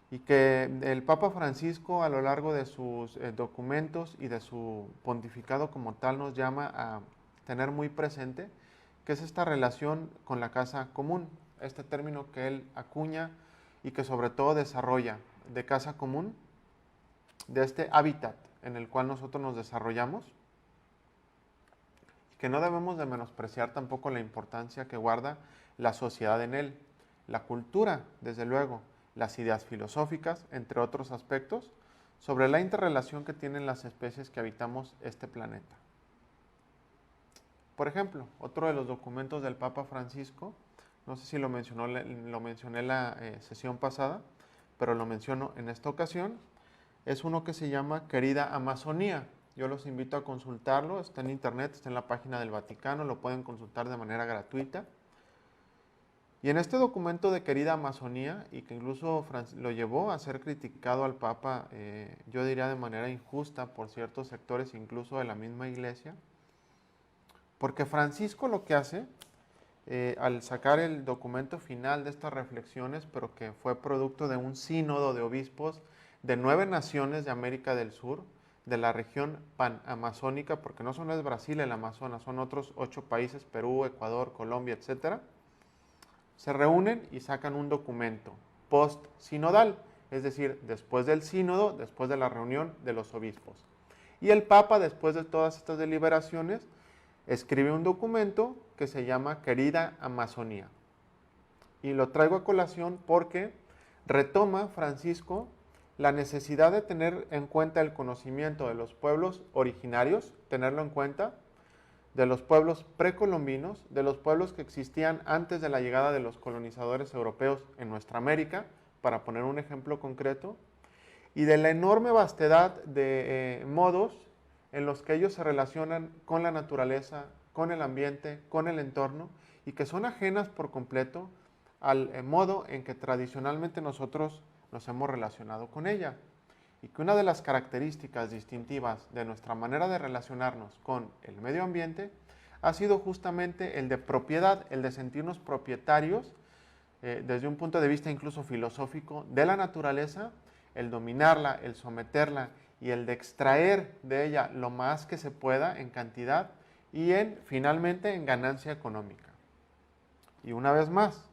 y que el Papa Francisco a lo largo de sus documentos y de su pontificado como tal nos llama a tener muy presente, que es esta relación con la casa común, este término que él acuña y que sobre todo desarrolla de casa común, de este hábitat en el cual nosotros nos desarrollamos, y que no debemos de menospreciar tampoco la importancia que guarda la sociedad en él, la cultura, desde luego, las ideas filosóficas, entre otros aspectos, sobre la interrelación que tienen las especies que habitamos este planeta. Por ejemplo, otro de los documentos del Papa Francisco, no sé si lo mencioné en la sesión pasada, pero lo menciono en esta ocasión, es uno que se llama Querida Amazonía. Yo los invito a consultarlo, está en internet, está en la página del Vaticano, lo pueden consultar de manera gratuita. Y en este documento de Querida Amazonía, y que incluso lo llevó a ser criticado al Papa, yo diría de manera injusta por ciertos sectores, incluso de la misma Iglesia, porque Francisco lo que hace, al sacar el documento final de estas reflexiones, pero que fue producto de un sínodo de obispos de 9 naciones de América del Sur, de la región panamazónica, porque no solo es Brasil el Amazonas, son otros 8 países, Perú, Ecuador, Colombia, etcétera, se reúnen y sacan un documento post-sinodal, es decir, después del sínodo, después de la reunión de los obispos. Y el Papa, después de todas estas deliberaciones, escribe un documento que se llama Querida Amazonía. Y lo traigo a colación porque retoma Francisco la necesidad de tener en cuenta el conocimiento de los pueblos originarios, tenerlo en cuenta, de los pueblos precolombinos, de los pueblos que existían antes de la llegada de los colonizadores europeos en nuestra América, para poner un ejemplo concreto, y de la enorme vastedad de modos en los que ellos se relacionan con la naturaleza, con el ambiente, con el entorno, y que son ajenas por completo al modo en que tradicionalmente nosotros nos hemos relacionado con ella. Y que una de las características distintivas de nuestra manera de relacionarnos con el medio ambiente ha sido justamente el de propiedad, el de sentirnos propietarios desde un punto de vista incluso filosófico de la naturaleza, el dominarla, el someterla y el de extraer de ella lo más que se pueda en cantidad y finalmente en ganancia económica. Y una vez más,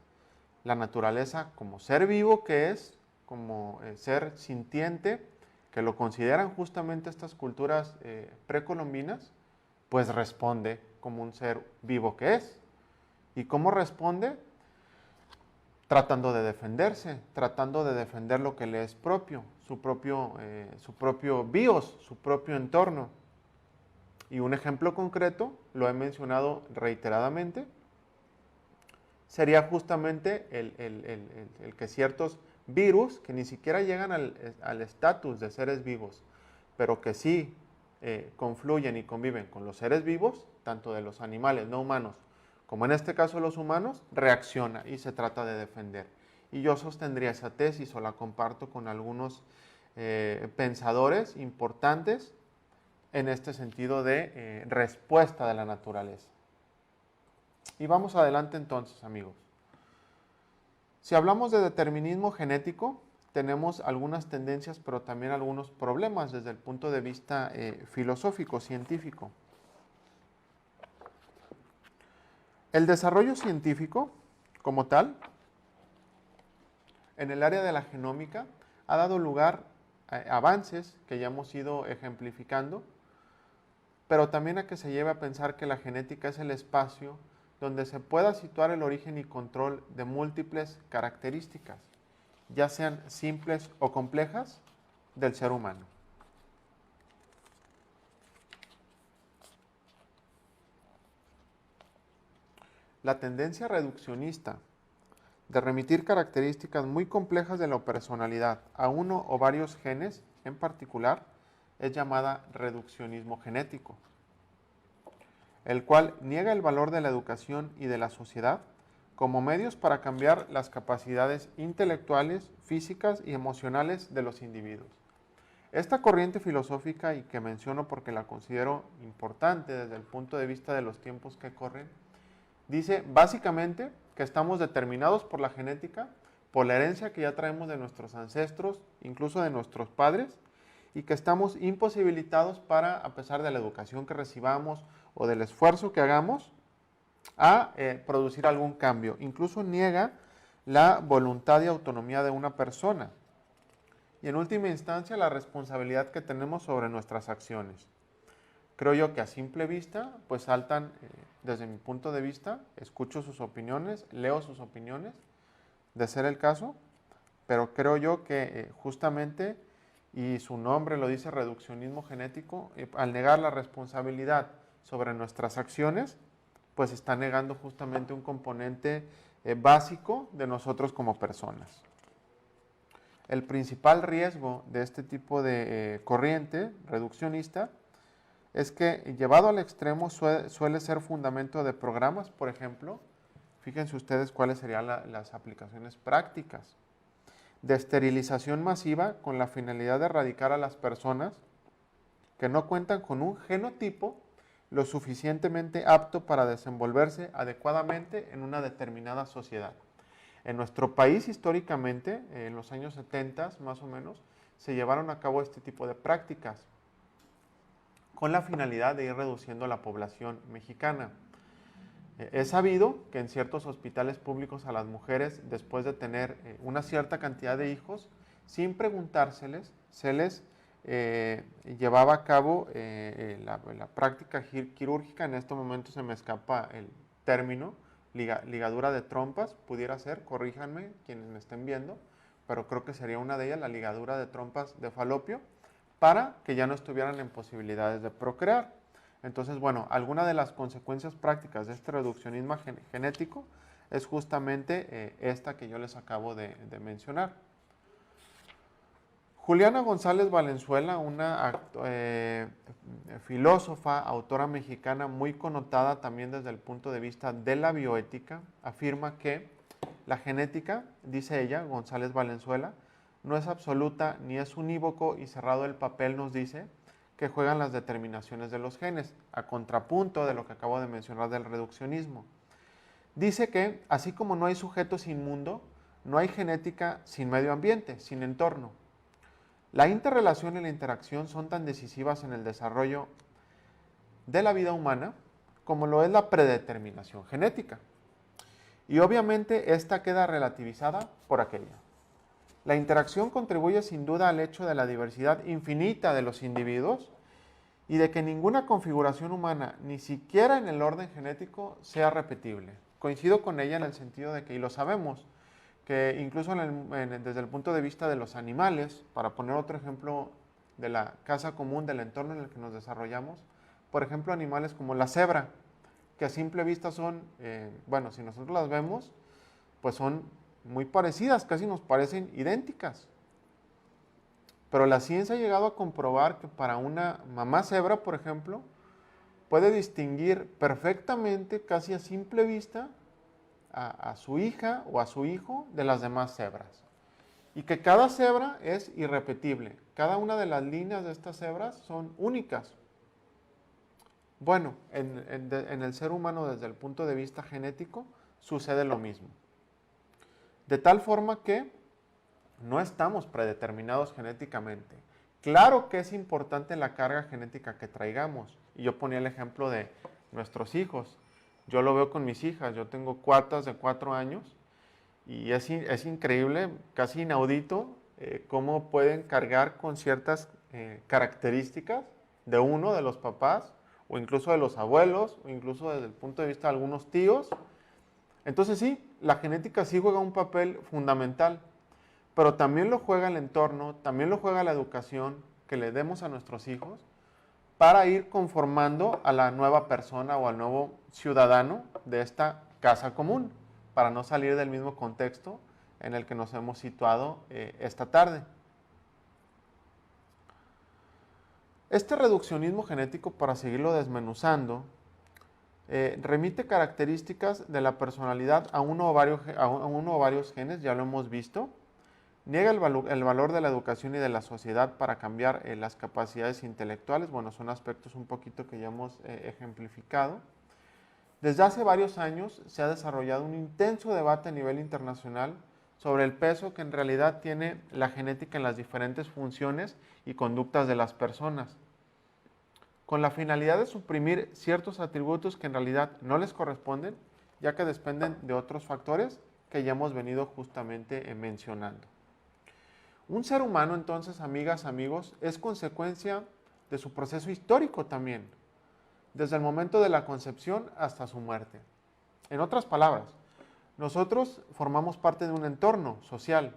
la naturaleza como ser vivo que es, como ser sintiente, que lo consideran justamente estas culturas precolombinas, pues responde como un ser vivo que es. ¿Y cómo responde? Tratando de defenderse, tratando de defender lo que le es propio, su propio bios, su propio entorno. Y un ejemplo concreto, lo he mencionado reiteradamente, sería justamente el que ciertos virus, que ni siquiera llegan al estatus de seres vivos, pero que sí confluyen y conviven con los seres vivos, tanto de los animales no humanos como en este caso los humanos, reacciona y se trata de defender. Y yo sostendría esa tesis o la comparto con algunos pensadores importantes en este sentido de respuesta de la naturaleza. Y vamos adelante entonces, amigos. Si hablamos de determinismo genético, tenemos algunas tendencias, pero también algunos problemas desde el punto de vista filosófico, científico. El desarrollo científico, como tal, en el área de la genómica, ha dado lugar a avances que ya hemos ido ejemplificando, pero también a que se lleve a pensar que la genética es el espacio donde se pueda situar el origen y control de múltiples características, ya sean simples o complejas, del ser humano. La tendencia reduccionista de remitir características muy complejas de la personalidad a uno o varios genes en particular es llamada reduccionismo genético, el cual niega el valor de la educación y de la sociedad como medios para cambiar las capacidades intelectuales, físicas y emocionales de los individuos. Esta corriente filosófica, y que menciono porque la considero importante desde el punto de vista de los tiempos que corren, dice básicamente que estamos determinados por la genética, por la herencia que ya traemos de nuestros ancestros, incluso de nuestros padres, y que estamos imposibilitados para, a pesar de la educación que recibamos o del esfuerzo que hagamos, a producir algún cambio. Incluso niega la voluntad y autonomía de una persona. Y en última instancia, la responsabilidad que tenemos sobre nuestras acciones. Creo yo que a simple vista, pues saltan, desde mi punto de vista, escucho sus opiniones, leo sus opiniones, de ser el caso, pero creo yo que justamente, y su nombre lo dice, reduccionismo genético, al negar la responsabilidad sobre nuestras acciones, pues está negando justamente un componente básico de nosotros como personas. El principal riesgo de este tipo de corriente reduccionista es que llevado al extremo suele ser fundamento de programas, por ejemplo, fíjense ustedes cuáles serían las aplicaciones prácticas, de esterilización masiva con la finalidad de erradicar a las personas que no cuentan con un genotipo lo suficientemente apto para desenvolverse adecuadamente en una determinada sociedad. En nuestro país, históricamente, en los años 70 más o menos, se llevaron a cabo este tipo de prácticas con la finalidad de ir reduciendo la población mexicana. Es sabido que en ciertos hospitales públicos a las mujeres, después de tener una cierta cantidad de hijos, sin preguntárseles, se les llevaba a cabo la práctica quirúrgica. En este momento se me escapa el término, ligadura de trompas, pudiera ser, corríjanme quienes me estén viendo, pero creo que sería una de ellas, la ligadura de trompas de falopio, para que ya no estuvieran en posibilidades de procrear. Entonces, bueno, alguna de las consecuencias prácticas de este reduccionismo genético es justamente esta que yo les acabo de mencionar. Juliana González Valenzuela, una filósofa, autora mexicana muy connotada también desde el punto de vista de la bioética, afirma que la genética, dice ella, González Valenzuela, no es absoluta ni es unívoco y cerrado el papel nos dice que juegan las determinaciones de los genes, a contrapunto de lo que acabo de mencionar del reduccionismo. Dice que así como no hay sujeto sin mundo, no hay genética sin medio ambiente, sin entorno. La interrelación y la interacción son tan decisivas en el desarrollo de la vida humana como lo es la predeterminación genética. Y obviamente esta queda relativizada por aquella. La interacción contribuye sin duda al hecho de la diversidad infinita de los individuos y de que ninguna configuración humana, ni siquiera en el orden genético, sea repetible. Coincido con ella en el sentido de que, y lo sabemos, que incluso desde el punto de vista de los animales, para poner otro ejemplo de la casa común, del entorno en el que nos desarrollamos, por ejemplo, animales como la cebra, que a simple vista son, bueno, si nosotros las vemos, pues son muy parecidas, casi nos parecen idénticas. Pero la ciencia ha llegado a comprobar que para una mamá cebra, por ejemplo, puede distinguir perfectamente, casi a simple vista, a su hija o a su hijo de las demás cebras. Y que cada cebra es irrepetible. Cada una de las líneas de estas cebras son únicas. Bueno, en el ser humano desde el punto de vista genético sucede lo mismo. De tal forma que no estamos predeterminados genéticamente. Claro que es importante la carga genética que traigamos. Y yo ponía el ejemplo de nuestros hijos. Yo lo veo con mis hijas. Yo tengo cuatas de 4 años y es increíble, casi inaudito, cómo pueden cargar con ciertas características de uno de los papás o incluso de los abuelos o incluso desde el punto de vista de algunos tíos. Entonces sí, la genética sí juega un papel fundamental, pero también lo juega el entorno, también lo juega la educación que le demos a nuestros hijos para ir conformando a la nueva persona o al nuevo ciudadano de esta casa común, para no salir del mismo contexto en el que nos hemos situado esta tarde. Este reduccionismo genético, para seguirlo desmenuzando, remite características de la personalidad a uno o varios genes, ya lo hemos visto. Niega el valor de la educación y de la sociedad para cambiar las capacidades intelectuales. Bueno, son aspectos un poquito que ya hemos ejemplificado. Desde hace varios años se ha desarrollado un intenso debate a nivel internacional sobre el peso que en realidad tiene la genética en las diferentes funciones y conductas de las personas, con la finalidad de suprimir ciertos atributos que en realidad no les corresponden, ya que dependen de otros factores que ya hemos venido justamente mencionando. Un ser humano, entonces, amigas, amigos, es consecuencia de su proceso histórico también, desde el momento de la concepción hasta su muerte. En otras palabras, nosotros formamos parte de un entorno social.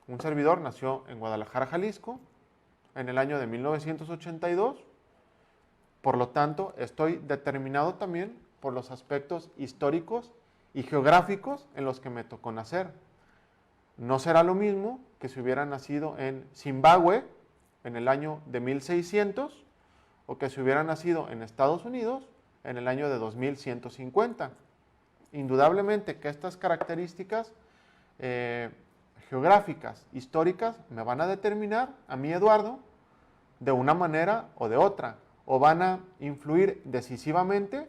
Un servidor nació en Guadalajara, Jalisco, en el año de 1982. Por lo tanto, estoy determinado también por los aspectos históricos y geográficos en los que me tocó nacer. No será lo mismo que si hubiera nacido en Zimbabue en el año de 1600 o que si hubiera nacido en Estados Unidos en el año de 2150. Indudablemente que estas características geográficas, históricas, me van a determinar a mí, Eduardo, de una manera o de otra, o van a influir decisivamente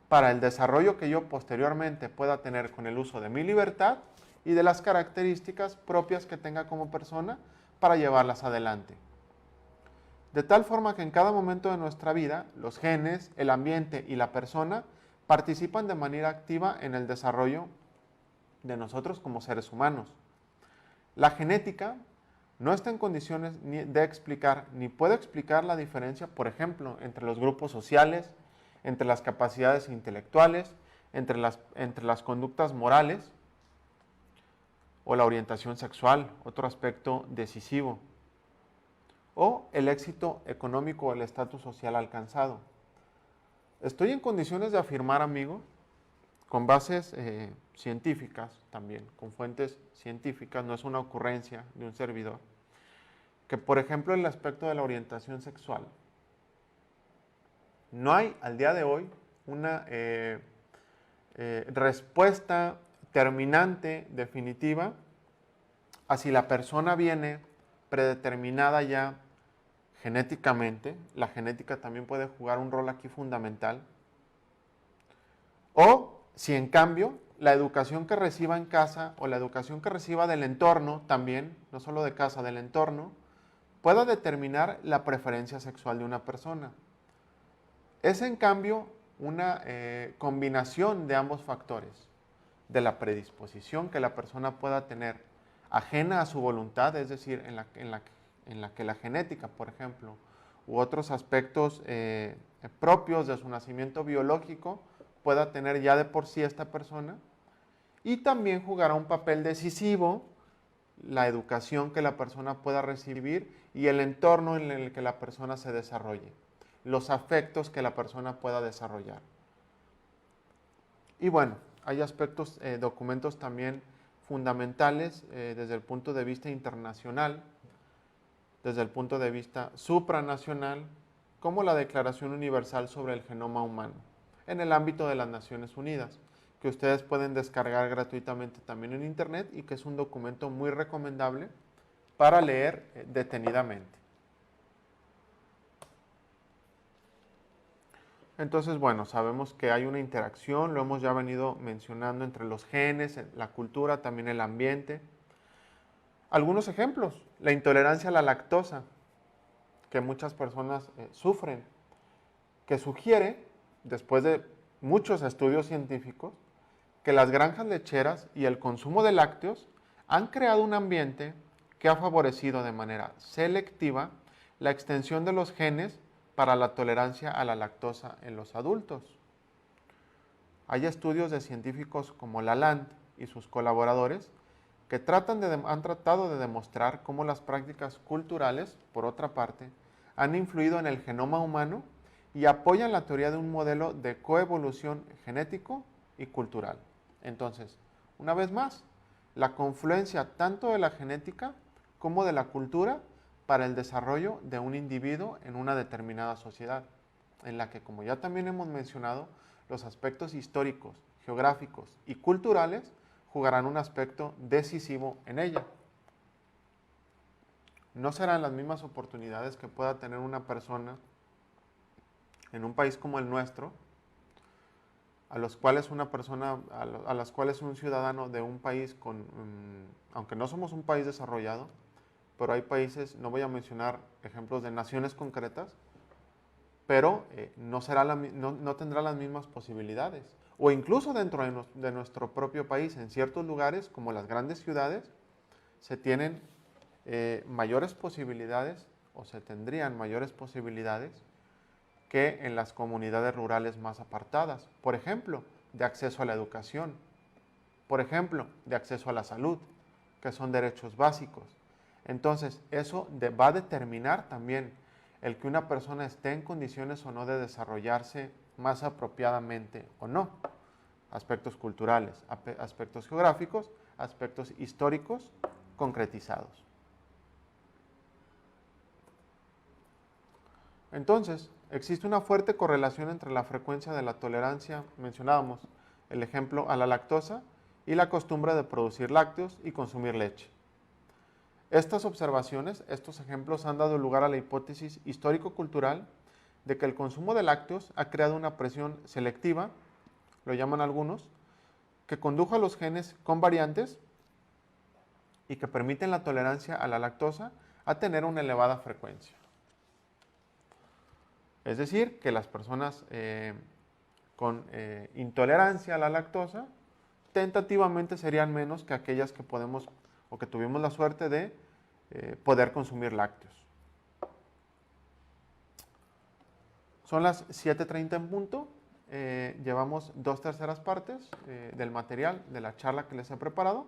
para el desarrollo que yo posteriormente pueda tener con el uso de mi libertad y de las características propias que tenga como persona para llevarlas adelante. De tal forma que en cada momento de nuestra vida, los genes, el ambiente y la persona participan de manera activa en el desarrollo de nosotros como seres humanos. La genética no está en condiciones de explicar, ni puede explicar la diferencia, por ejemplo, entre los grupos sociales, entre las capacidades intelectuales, entre las conductas morales, o la orientación sexual, otro aspecto decisivo, o el éxito económico o el estatus social alcanzado. Estoy en condiciones de afirmar, amigo, con bases científicas también, con fuentes científicas, no es una ocurrencia de un servidor, que, por ejemplo, el aspecto de la orientación sexual. No hay al día de hoy una respuesta terminante, definitiva, a si la persona viene predeterminada ya genéticamente. La genética también puede jugar un rol aquí fundamental. O si en cambio la educación que reciba en casa o la educación que reciba del entorno también, no solo de casa, del entorno, pueda determinar la preferencia sexual de una persona. Es en cambio una combinación de ambos factores, de la predisposición que la persona pueda tener ajena a su voluntad, es decir, en la que la genética, por ejemplo, u otros aspectos propios de su nacimiento biológico pueda tener ya de por sí esta persona, y también jugará un papel decisivo la educación que la persona pueda recibir y el entorno en el que la persona se desarrolle, los afectos que la persona pueda desarrollar. Y bueno, hay aspectos, documentos también fundamentales desde el punto de vista internacional, desde el punto de vista supranacional, como la Declaración Universal sobre el Genoma Humano, en el ámbito de las Naciones Unidas, que ustedes pueden descargar gratuitamente también en internet y que es un documento muy recomendable para leer detenidamente. Entonces, bueno, sabemos que hay una interacción, lo hemos ya venido mencionando entre los genes, la cultura, también el ambiente. Algunos ejemplos, la intolerancia a la lactosa, que muchas personas sufren, que sugiere, después de muchos estudios científicos, que las granjas lecheras y el consumo de lácteos han creado un ambiente que ha favorecido de manera selectiva la extensión de los genes para la tolerancia a la lactosa en los adultos. Hay estudios de científicos como Lalande y sus colaboradores que han tratado de demostrar cómo las prácticas culturales, por otra parte, han influido en el genoma humano y apoyan la teoría de un modelo de coevolución genético y cultural. Entonces, una vez más, la confluencia tanto de la genética como de la cultura para el desarrollo de un individuo en una determinada sociedad, en la que, como ya también hemos mencionado, los aspectos históricos, geográficos y culturales jugarán un aspecto decisivo en ella. No serán las mismas oportunidades que pueda tener una persona en un país como el nuestro, a las cuales un ciudadano de un país aunque no somos un país desarrollado, pero hay países, no voy a mencionar ejemplos de naciones concretas, pero no tendrá las mismas posibilidades. O incluso dentro de nuestro propio país, en ciertos lugares, como las grandes ciudades, se tienen mayores posibilidades, o se tendrían mayores posibilidades, que en las comunidades rurales más apartadas. Por ejemplo, de acceso a la educación. Por ejemplo, de acceso a la salud, que son derechos básicos. Entonces, eso va a determinar también el que una persona esté en condiciones o no de desarrollarse más apropiadamente o no. Aspectos culturales, aspectos geográficos, aspectos históricos concretizados. Entonces, existe una fuerte correlación entre la frecuencia de la tolerancia, mencionábamos el ejemplo, a la lactosa, y la costumbre de producir lácteos y consumir leche. Estas observaciones, estos ejemplos han dado lugar a la hipótesis histórico-cultural de que el consumo de lácteos ha creado una presión selectiva, lo llaman algunos, que condujo a los genes con variantes y que permiten la tolerancia a la lactosa a tener una elevada frecuencia. Es decir, que las personas con intolerancia a la lactosa tentativamente serían menos que aquellas que podemos o que tuvimos la suerte de poder consumir lácteos. Son las 7:30 en punto. Llevamos 2/3 partes del material de la charla que les he preparado.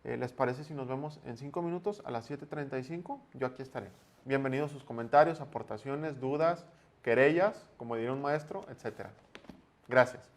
¿Les parece si nos vemos en 5 minutos a las 7:35? Yo aquí estaré. Bienvenidos sus comentarios, aportaciones, dudas, querellas, como diría un maestro, etc. Gracias.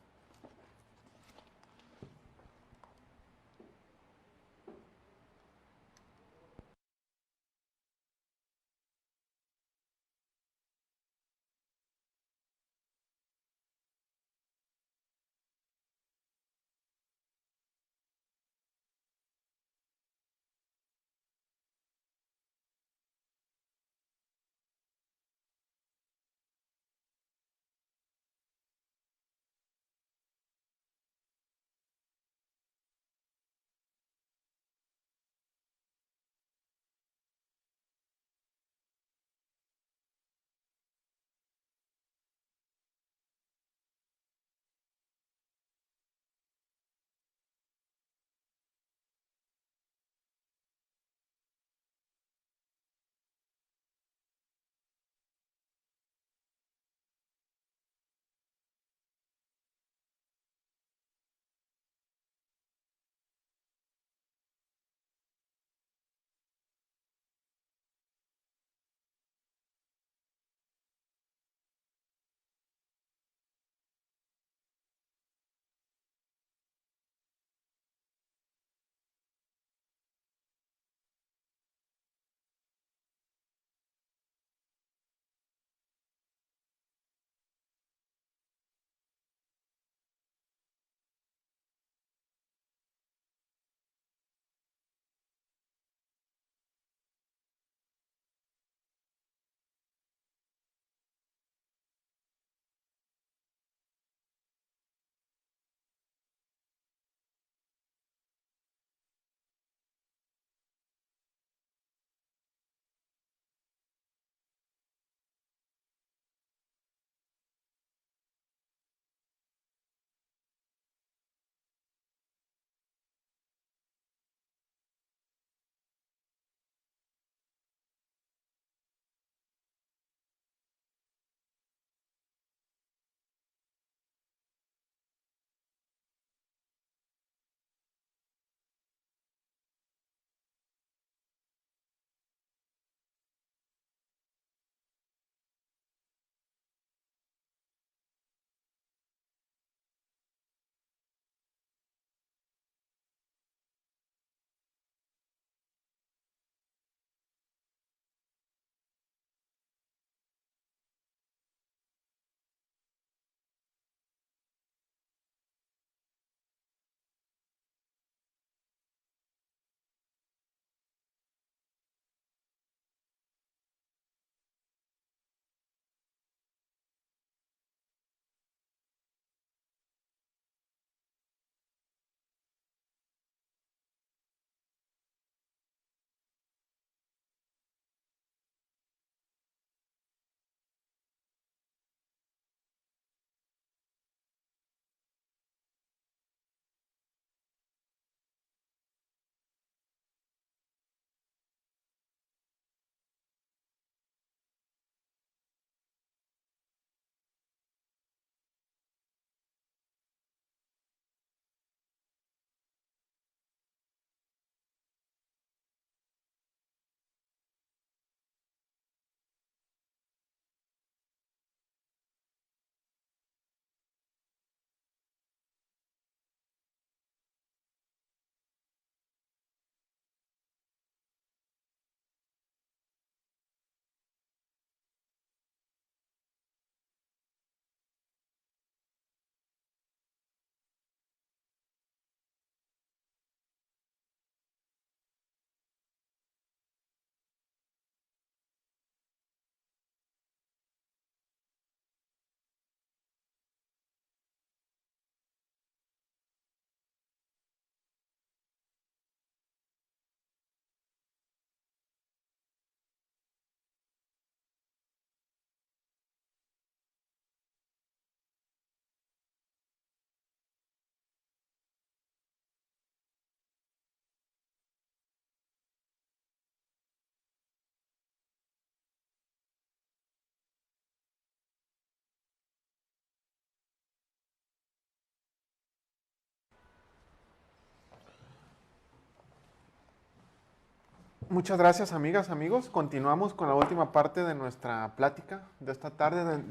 Muchas gracias, amigas, amigos. Continuamos con la última parte de nuestra plática de esta tarde,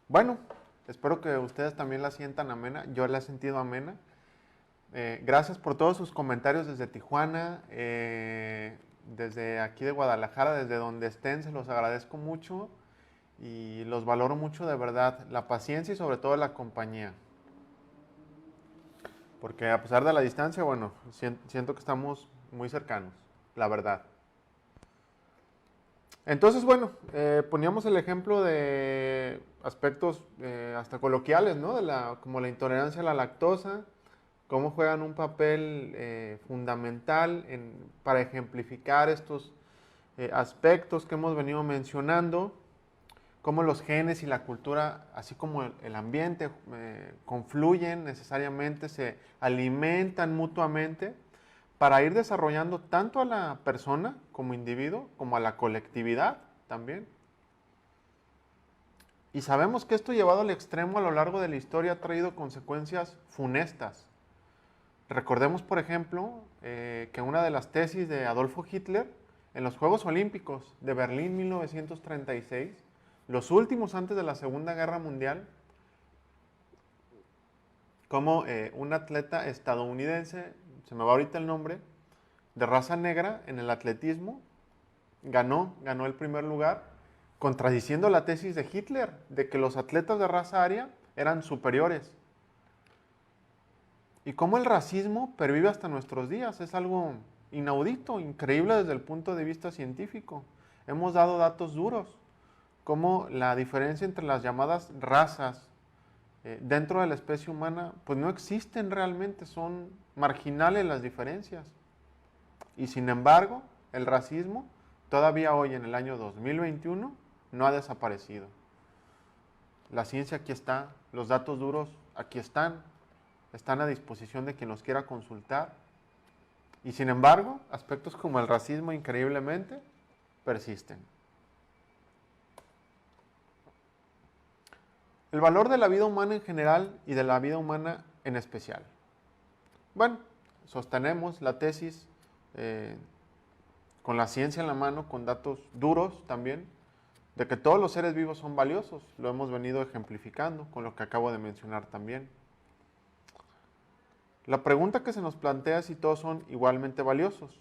bueno, espero que ustedes también la sientan amena. Yo la he sentido amena. Gracias por todos sus comentarios desde Tijuana, desde aquí de Guadalajara, desde donde estén, se los agradezco mucho y los valoro mucho de verdad, la paciencia y sobre todo la compañía. Porque a pesar de la distancia, bueno, siento que estamos muy cercanos, la verdad. Entonces, bueno, poníamos el ejemplo de aspectos hasta coloquiales, ¿no? Como la intolerancia a la lactosa, cómo juegan un papel fundamental para ejemplificar estos aspectos que hemos venido mencionando, cómo los genes y la cultura, así como el ambiente, confluyen necesariamente, se alimentan mutuamente para ir desarrollando tanto a la persona como individuo, como a la colectividad también. Y sabemos que esto llevado al extremo a lo largo de la historia ha traído consecuencias funestas. Recordemos, por ejemplo, que una de las tesis de Adolfo Hitler en los Juegos Olímpicos de Berlín 1936, los últimos antes de la Segunda Guerra Mundial, como un atleta estadounidense, se me va ahorita el nombre, de raza negra en el atletismo, ganó el primer lugar, contradiciendo la tesis de Hitler, de que los atletas de raza aria eran superiores. Y cómo el racismo pervive hasta nuestros días, es algo inaudito, increíble desde el punto de vista científico. Hemos dado datos duros, como la diferencia entre las llamadas razas dentro de la especie humana, pues no existen realmente, son marginales las diferencias. Y sin embargo, el racismo todavía hoy en el año 2021 no ha desaparecido. La ciencia aquí está, los datos duros aquí están a disposición de quien los quiera consultar. Y sin embargo, aspectos como el racismo increíblemente persisten. El valor de la vida humana en general y de la vida humana en especial. Bueno, sostenemos la tesis con la ciencia en la mano, con datos duros también, de que todos los seres vivos son valiosos. Lo hemos venido ejemplificando con lo que acabo de mencionar también. La pregunta que se nos plantea es si todos son igualmente valiosos.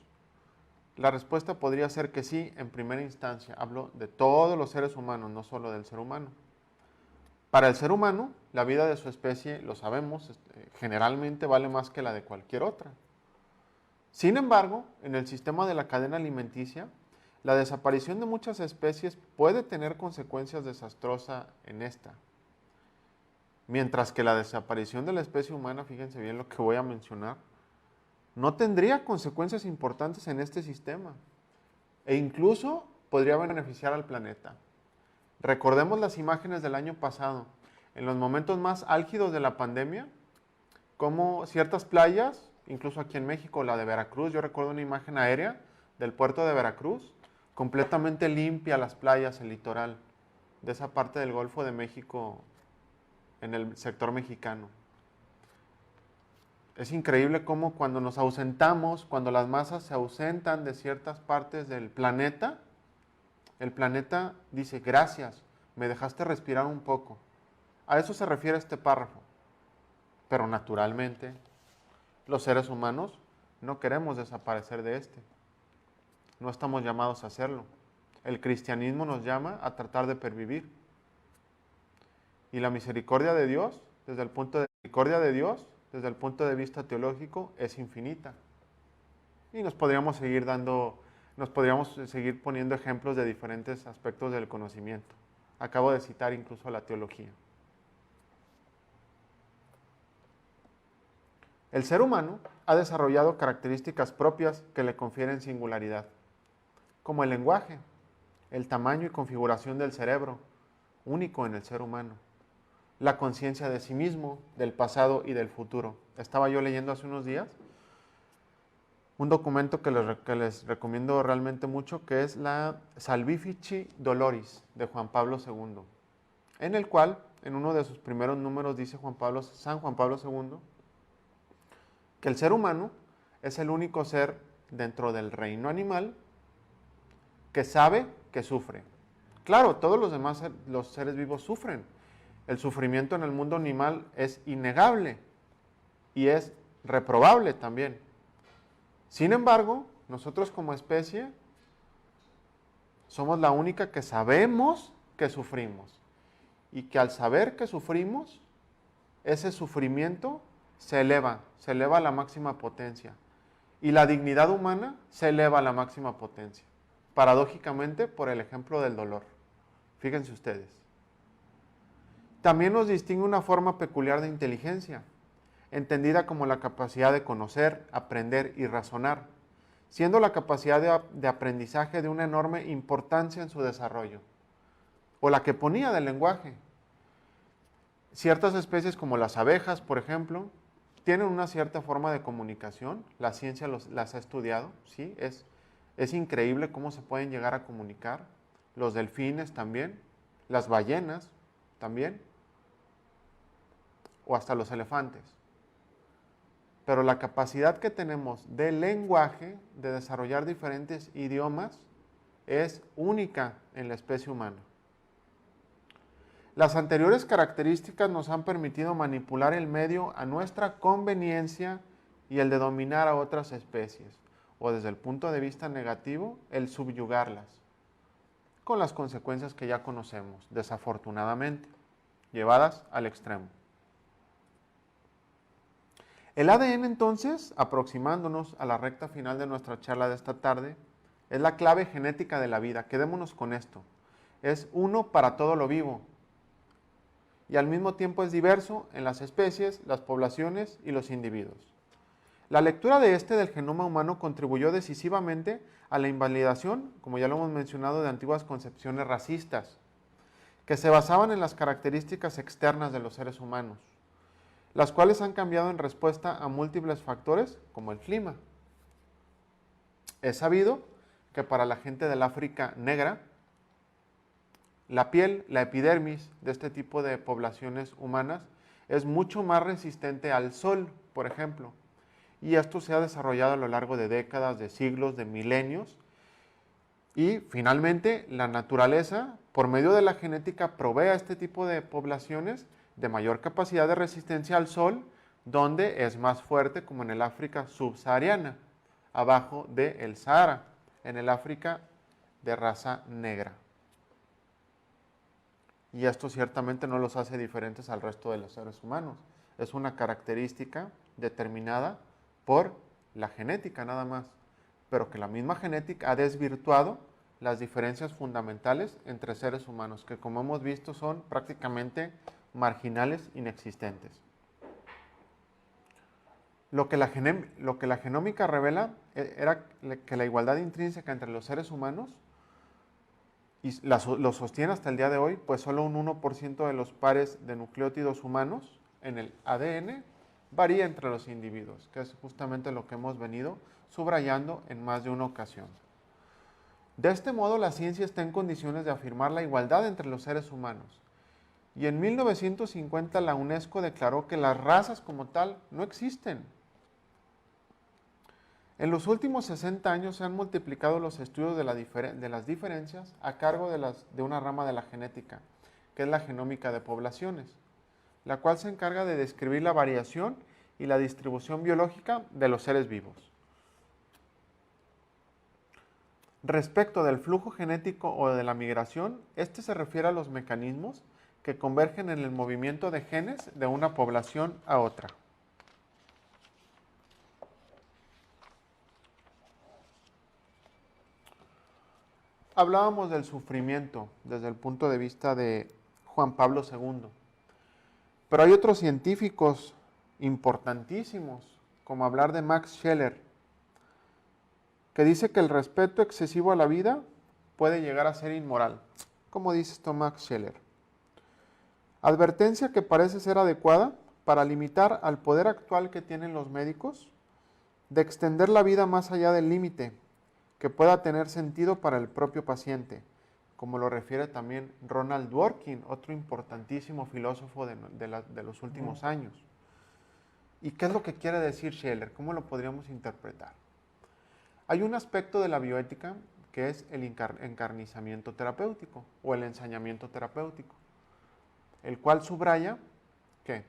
La respuesta podría ser que sí, en primera instancia. Hablo de todos los seres humanos, no solo del ser humano. Para el ser humano, la vida de su especie, lo sabemos, generalmente vale más que la de cualquier otra. Sin embargo, en el sistema de la cadena alimenticia, la desaparición de muchas especies puede tener consecuencias desastrosas en esta. Mientras que la desaparición de la especie humana, fíjense bien lo que voy a mencionar, no tendría consecuencias importantes en este sistema e incluso podría beneficiar al planeta. Recordemos las imágenes del año pasado, en los momentos más álgidos de la pandemia, como ciertas playas, incluso aquí en México, la de Veracruz, yo recuerdo una imagen aérea del puerto de Veracruz, completamente limpia las playas, el litoral de esa parte del Golfo de México, en el sector mexicano. Es increíble cómo cuando nos ausentamos, cuando las masas se ausentan de ciertas partes del planeta, el planeta dice, gracias, me dejaste respirar un poco. A eso se refiere este párrafo. Pero naturalmente, los seres humanos no queremos desaparecer de este. No estamos llamados a hacerlo. El cristianismo nos llama a tratar de pervivir. Y la misericordia de Dios, desde el punto de vista teológico, es infinita. Y nos podríamos seguir poniendo ejemplos de diferentes aspectos del conocimiento. Acabo de citar incluso la teología. El ser humano ha desarrollado características propias que le confieren singularidad, como el lenguaje, el tamaño y configuración del cerebro, único en el ser humano, la conciencia de sí mismo, del pasado y del futuro. Estaba yo leyendo hace unos días un documento que les recomiendo realmente mucho, que es la Salvifici Doloris de Juan Pablo II, en el cual, en uno de sus primeros números, dice San Juan Pablo II, que el ser humano es el único ser dentro del reino animal que sabe que sufre. Claro, todos los demás, los seres vivos sufren. El sufrimiento en el mundo animal es innegable y es reprobable también. Sin embargo, nosotros como especie somos la única que sabemos que sufrimos y que al saber que sufrimos, ese sufrimiento se eleva a la máxima potencia y la dignidad humana se eleva a la máxima potencia, paradójicamente por el ejemplo del dolor. Fíjense ustedes. También nos distingue una forma peculiar de inteligencia, entendida como la capacidad de conocer, aprender y razonar, siendo la capacidad de aprendizaje de una enorme importancia en su desarrollo, o la que ponía del lenguaje. Ciertas especies como las abejas, por ejemplo, tienen una cierta forma de comunicación, la ciencia las ha estudiado, ¿sí? Es increíble cómo se pueden llegar a comunicar, los delfines también, las ballenas también, o hasta los elefantes. Pero la capacidad que tenemos de lenguaje, de desarrollar diferentes idiomas, es única en la especie humana. Las anteriores características nos han permitido manipular el medio a nuestra conveniencia y el de dominar a otras especies, o desde el punto de vista negativo, el subyugarlas, con las consecuencias que ya conocemos, desafortunadamente, llevadas al extremo. El ADN entonces, aproximándonos a la recta final de nuestra charla de esta tarde, es la clave genética de la vida. Quedémonos con esto. Es uno para todo lo vivo y al mismo tiempo es diverso en las especies, las poblaciones y los individuos. La lectura del genoma humano contribuyó decisivamente a la invalidación, como ya lo hemos mencionado, de antiguas concepciones racistas, que se basaban en las características externas de los seres humanos, las cuales han cambiado en respuesta a múltiples factores, como el clima. Es sabido que para la gente del África negra, la piel, la epidermis de este tipo de poblaciones humanas es mucho más resistente al sol, por ejemplo. Y esto se ha desarrollado a lo largo de décadas, de siglos, de milenios. Y finalmente, la naturaleza, por medio de la genética, provee a este tipo de poblaciones de mayor capacidad de resistencia al sol, donde es más fuerte, como en el África subsahariana, abajo del Sahara, en el África de raza negra. Y esto ciertamente no los hace diferentes al resto de los seres humanos. Es una característica determinada por la genética nada más, pero que la misma genética ha desvirtuado las diferencias fundamentales entre seres humanos, que como hemos visto son prácticamente marginales, inexistentes. Lo que la genómica revela era que la igualdad intrínseca entre los seres humanos, y lo sostiene hasta el día de hoy, pues solo un 1% de los pares de nucleótidos humanos en el ADN varía entre los individuos, que es justamente lo que hemos venido subrayando en más de una ocasión. De este modo, la ciencia está en condiciones de afirmar la igualdad entre los seres humanos. Y en 1950 la UNESCO declaró que las razas como tal no existen. En los últimos 60 años se han multiplicado los estudios de las diferencias a cargo de una rama de la genética, que es la genómica de poblaciones, la cual se encarga de describir la variación y la distribución biológica de los seres vivos. Respecto del flujo genético o de la migración, este se refiere a los mecanismos que convergen en el movimiento de genes de una población a otra. Hablábamos del sufrimiento desde el punto de vista de Juan Pablo II, pero hay otros científicos importantísimos, como hablar de Max Scheler, que dice que el respeto excesivo a la vida puede llegar a ser inmoral. ¿Cómo dice esto Max Scheler? Advertencia que parece ser adecuada para limitar al poder actual que tienen los médicos de extender la vida más allá del límite que pueda tener sentido para el propio paciente, como lo refiere también Ronald Dworkin, otro importantísimo filósofo de los últimos años. ¿Y qué es lo que quiere decir Scheler? ¿Cómo lo podríamos interpretar? Hay un aspecto de la bioética que es el encarnizamiento terapéutico o el ensañamiento terapéutico, el cual subraya que,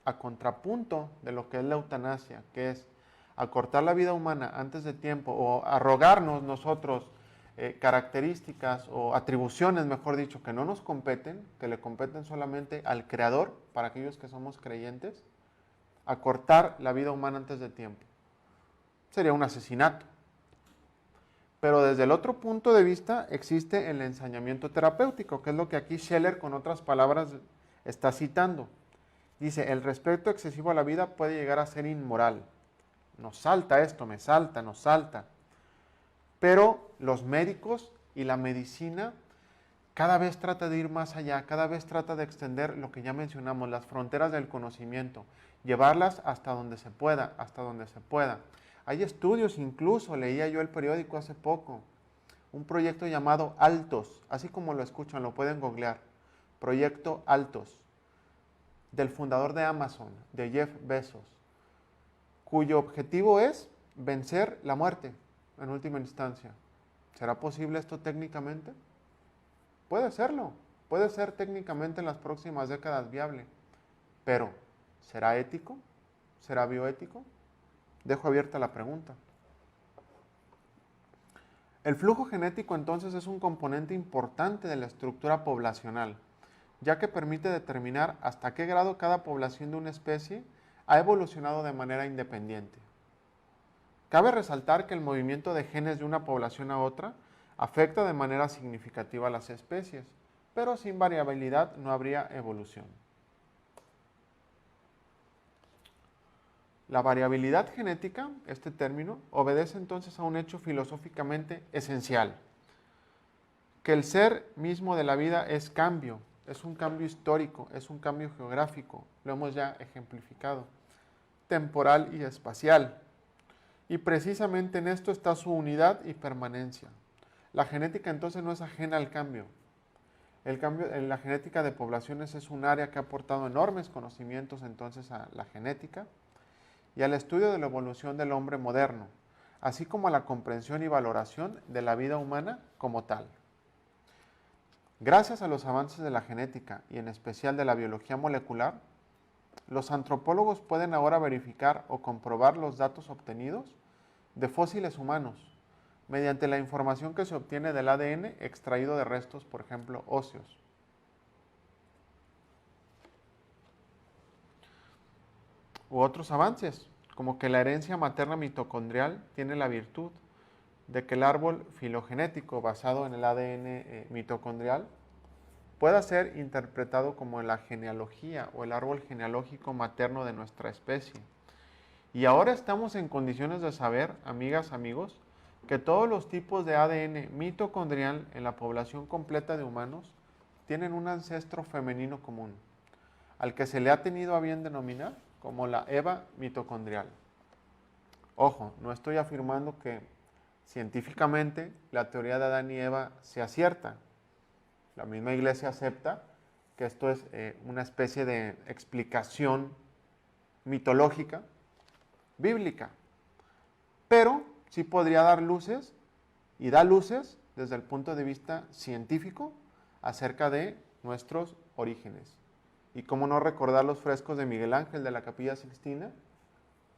a contrapunto de lo que es la eutanasia, que es acortar la vida humana antes de tiempo o arrogarnos nosotros características o atribuciones, mejor dicho, que no nos competen, que le competen solamente al Creador, para aquellos que somos creyentes, acortar la vida humana antes de tiempo. Sería un asesinato. Pero desde el otro punto de vista existe el ensañamiento terapéutico, que es lo que aquí Scheller con otras palabras está citando. Dice, el respeto excesivo a la vida puede llegar a ser inmoral. Nos salta esto, me salta, nos salta. Pero los médicos y la medicina cada vez trata de ir más allá, cada vez trata de extender lo que ya mencionamos, las fronteras del conocimiento, llevarlas hasta donde se pueda, hasta donde se pueda. Hay estudios incluso, leía yo el periódico hace poco, un proyecto llamado Altos, así como lo escuchan, lo pueden googlear, Proyecto Altos, del fundador de Amazon, de Jeff Bezos, cuyo objetivo es vencer la muerte en última instancia. ¿Será posible esto técnicamente? Puede serlo, puede ser técnicamente en las próximas décadas viable, pero ¿será ético? ¿Será bioético? Dejo abierta la pregunta. El flujo genético entonces es un componente importante de la estructura poblacional, ya que permite determinar hasta qué grado cada población de una especie ha evolucionado de manera independiente. Cabe resaltar que el movimiento de genes de una población a otra afecta de manera significativa a las especies, pero sin variabilidad no habría evolución. La variabilidad genética, este término, obedece entonces a un hecho filosóficamente esencial, que el ser mismo de la vida es cambio, es un cambio histórico, es un cambio geográfico, lo hemos ya ejemplificado, temporal y espacial. Y precisamente en esto está su unidad y permanencia. La genética entonces no es ajena al cambio. El cambio en la genética de poblaciones es un área que ha aportado enormes conocimientos entonces a la genética y al estudio de la evolución del hombre moderno, así como a la comprensión y valoración de la vida humana como tal. Gracias a los avances de la genética y en especial de la biología molecular, los antropólogos pueden ahora verificar o comprobar los datos obtenidos de fósiles humanos mediante la información que se obtiene del ADN extraído de restos, por ejemplo, óseos. U otros avances, como que la herencia materna mitocondrial tiene la virtud de que el árbol filogenético basado en el ADN mitocondrial pueda ser interpretado como la genealogía o el árbol genealógico materno de nuestra especie. Y ahora estamos en condiciones de saber, amigas, amigos, que todos los tipos de ADN mitocondrial en la población completa de humanos tienen un ancestro femenino común, al que se le ha tenido a bien denominar como la Eva mitocondrial. Ojo, no estoy afirmando que científicamente la teoría de Adán y Eva sea cierta. La misma Iglesia acepta que esto es una especie de explicación mitológica, bíblica, pero sí podría dar luces y da luces desde el punto de vista científico acerca de nuestros orígenes. Y cómo no recordar los frescos de Miguel Ángel de la Capilla Sixtina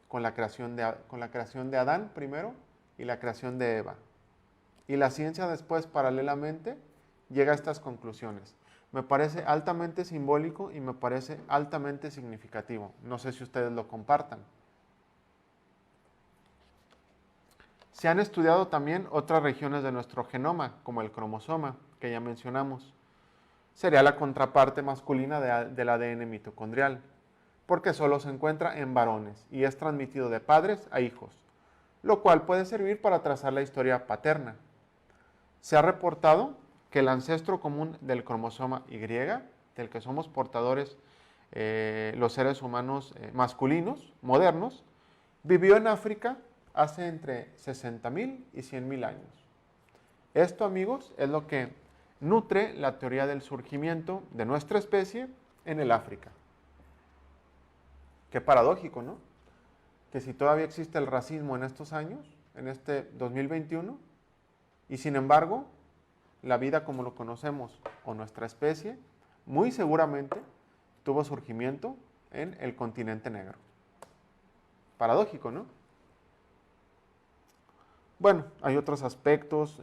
con la creación de Adán primero y la creación de Eva. Y la ciencia después, paralelamente, llega a estas conclusiones. Me parece altamente simbólico y me parece altamente significativo. No sé si ustedes lo compartan. Se han estudiado también otras regiones de nuestro genoma, como el cromosoma, que ya mencionamos. Sería la contraparte masculina del ADN mitocondrial, porque solo se encuentra en varones y es transmitido de padres a hijos, lo cual puede servir para trazar la historia paterna. Se ha reportado que el ancestro común del cromosoma Y, del que somos portadores los seres humanos masculinos, modernos, vivió en África hace entre 60.000 y 100.000 años. Esto, amigos, es lo que nutre la teoría del surgimiento de nuestra especie en el África. Qué paradójico, ¿no? Que si todavía existe el racismo en estos años, en este 2021 y sin embargo, la vida como lo conocemos o nuestra especie, muy seguramente tuvo surgimiento en el continente negro. Paradójico, ¿no? Bueno, hay otros aspectos,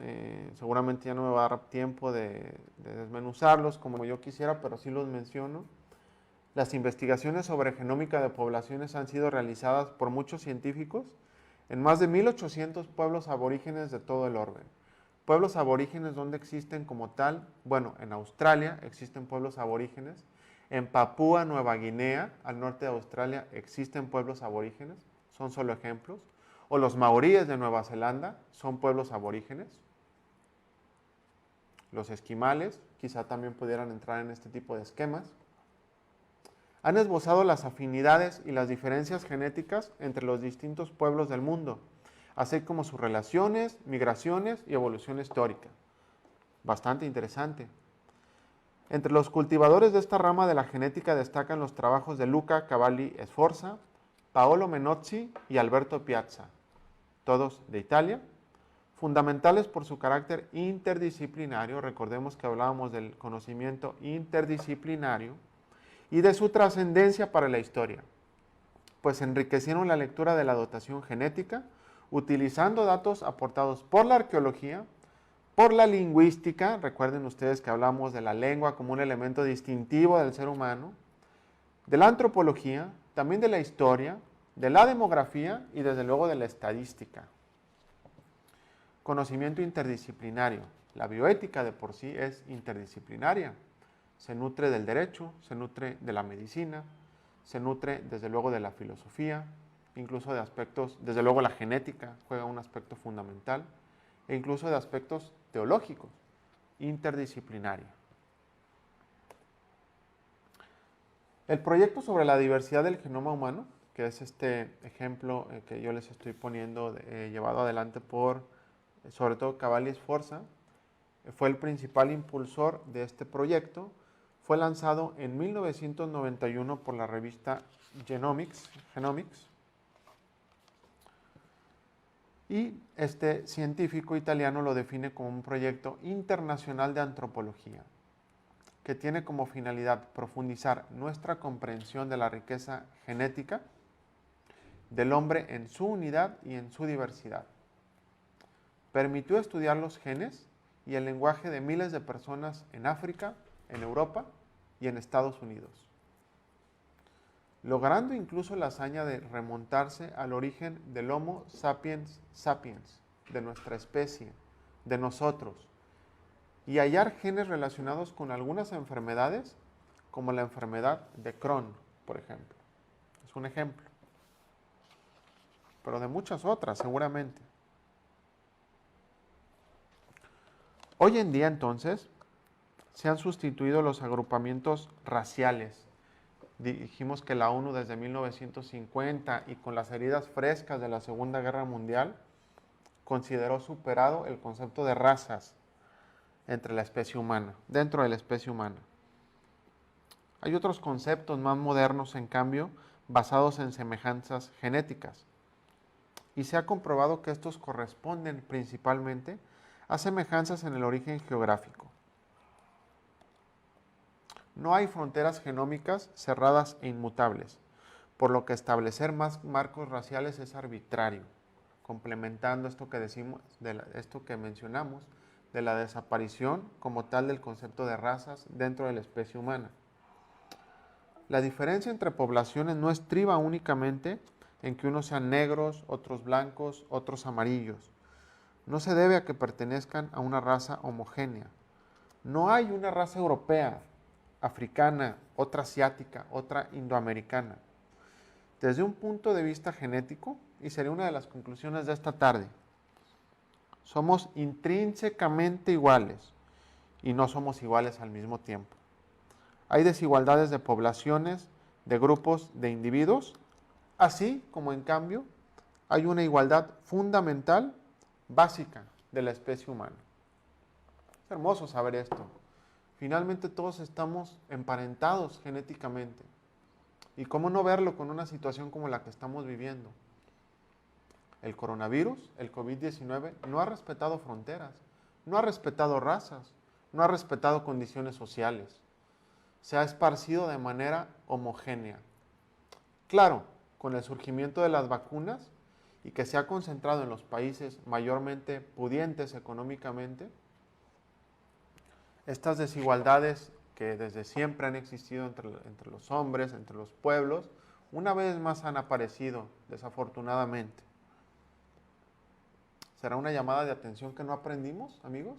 seguramente ya no me va a dar tiempo de desmenuzarlos como yo quisiera, pero sí los menciono. Las investigaciones sobre genómica de poblaciones han sido realizadas por muchos científicos en más de 1800 pueblos aborígenes de todo el orbe. Pueblos aborígenes donde existen como tal, bueno, en Australia existen pueblos aborígenes, en Papúa Nueva Guinea, al norte de Australia, existen pueblos aborígenes, son solo ejemplos, o los maoríes de Nueva Zelanda son pueblos aborígenes. Los esquimales quizá también pudieran entrar en este tipo de esquemas. Han esbozado las afinidades y las diferencias genéticas entre los distintos pueblos del mundo, así como sus relaciones, migraciones y evolución histórica. Bastante interesante. Entre los cultivadores de esta rama de la genética destacan los trabajos de Luca Cavalli Sforza, Paolo Menozzi y Alberto Piazza, todos de Italia, fundamentales por su carácter interdisciplinario, recordemos que hablábamos del conocimiento interdisciplinario, y de su trascendencia para la historia, pues enriquecieron la lectura de la dotación genética, utilizando datos aportados por la arqueología, por la lingüística, recuerden ustedes que hablamos de la lengua como un elemento distintivo del ser humano, de la antropología, también de la historia, de la demografía y desde luego de la estadística. Conocimiento interdisciplinario. La bioética de por sí es interdisciplinaria. Se nutre del derecho, se nutre de la medicina, se nutre desde luego de la filosofía, incluso de aspectos, desde luego la genética juega un aspecto fundamental, e incluso de aspectos teológicos, interdisciplinaria. El proyecto sobre la diversidad del genoma humano, que es este ejemplo que yo les estoy poniendo, llevado adelante por, sobre todo, Cavalli Sforza, fue el principal impulsor de este proyecto. Fue lanzado en 1991 por la revista Genomics, y este científico italiano lo define como un proyecto internacional de antropología, que tiene como finalidad profundizar nuestra comprensión de la riqueza genética del hombre en su unidad y en su diversidad. Permitió estudiar los genes y el lenguaje de miles de personas en África, en Europa y en Estados Unidos, logrando incluso la hazaña de remontarse al origen del Homo sapiens sapiens, de nuestra especie, de nosotros, y hallar genes relacionados con algunas enfermedades, como la enfermedad de Crohn, por ejemplo. Es un ejemplo, pero de muchas otras seguramente. Hoy en día, entonces, se han sustituido los agrupamientos raciales. Dijimos que la ONU desde 1950 y con las heridas frescas de la Segunda Guerra Mundial consideró superado el concepto de razas entre la especie humana, dentro de la especie humana. Hay otros conceptos más modernos, en cambio, basados en semejanzas genéticas. Y se ha comprobado que estos corresponden principalmente a semejanzas en el origen geográfico. No hay fronteras genómicas cerradas e inmutables, por lo que establecer más marcos raciales es arbitrario, complementando esto que decimos, esto que mencionamos, de la desaparición como tal del concepto de razas dentro de la especie humana. La diferencia entre poblaciones no estriba únicamente en que unos sean negros, otros blancos, otros amarillos. No se debe a que pertenezcan a una raza homogénea. No hay una raza europea, africana, otra asiática, otra indoamericana. Desde un punto de vista genético, y sería una de las conclusiones de esta tarde, somos intrínsecamente iguales y no somos iguales al mismo tiempo. Hay desigualdades de poblaciones, de grupos, de individuos, así como en cambio hay una igualdad fundamental, básica de la especie humana. Es hermoso saber esto. Finalmente todos estamos emparentados genéticamente. ¿Y cómo no verlo con una situación como la que estamos viviendo? El coronavirus, el COVID-19, no ha respetado fronteras, no ha respetado razas, no ha respetado condiciones sociales. Se ha esparcido de manera homogénea. Claro, con el surgimiento de las vacunas y que se ha concentrado en los países mayormente pudientes económicamente, estas desigualdades que desde siempre han existido entre los hombres, entre los pueblos, una vez más han aparecido, desafortunadamente. ¿Será una llamada de atención que no aprendimos, amigos?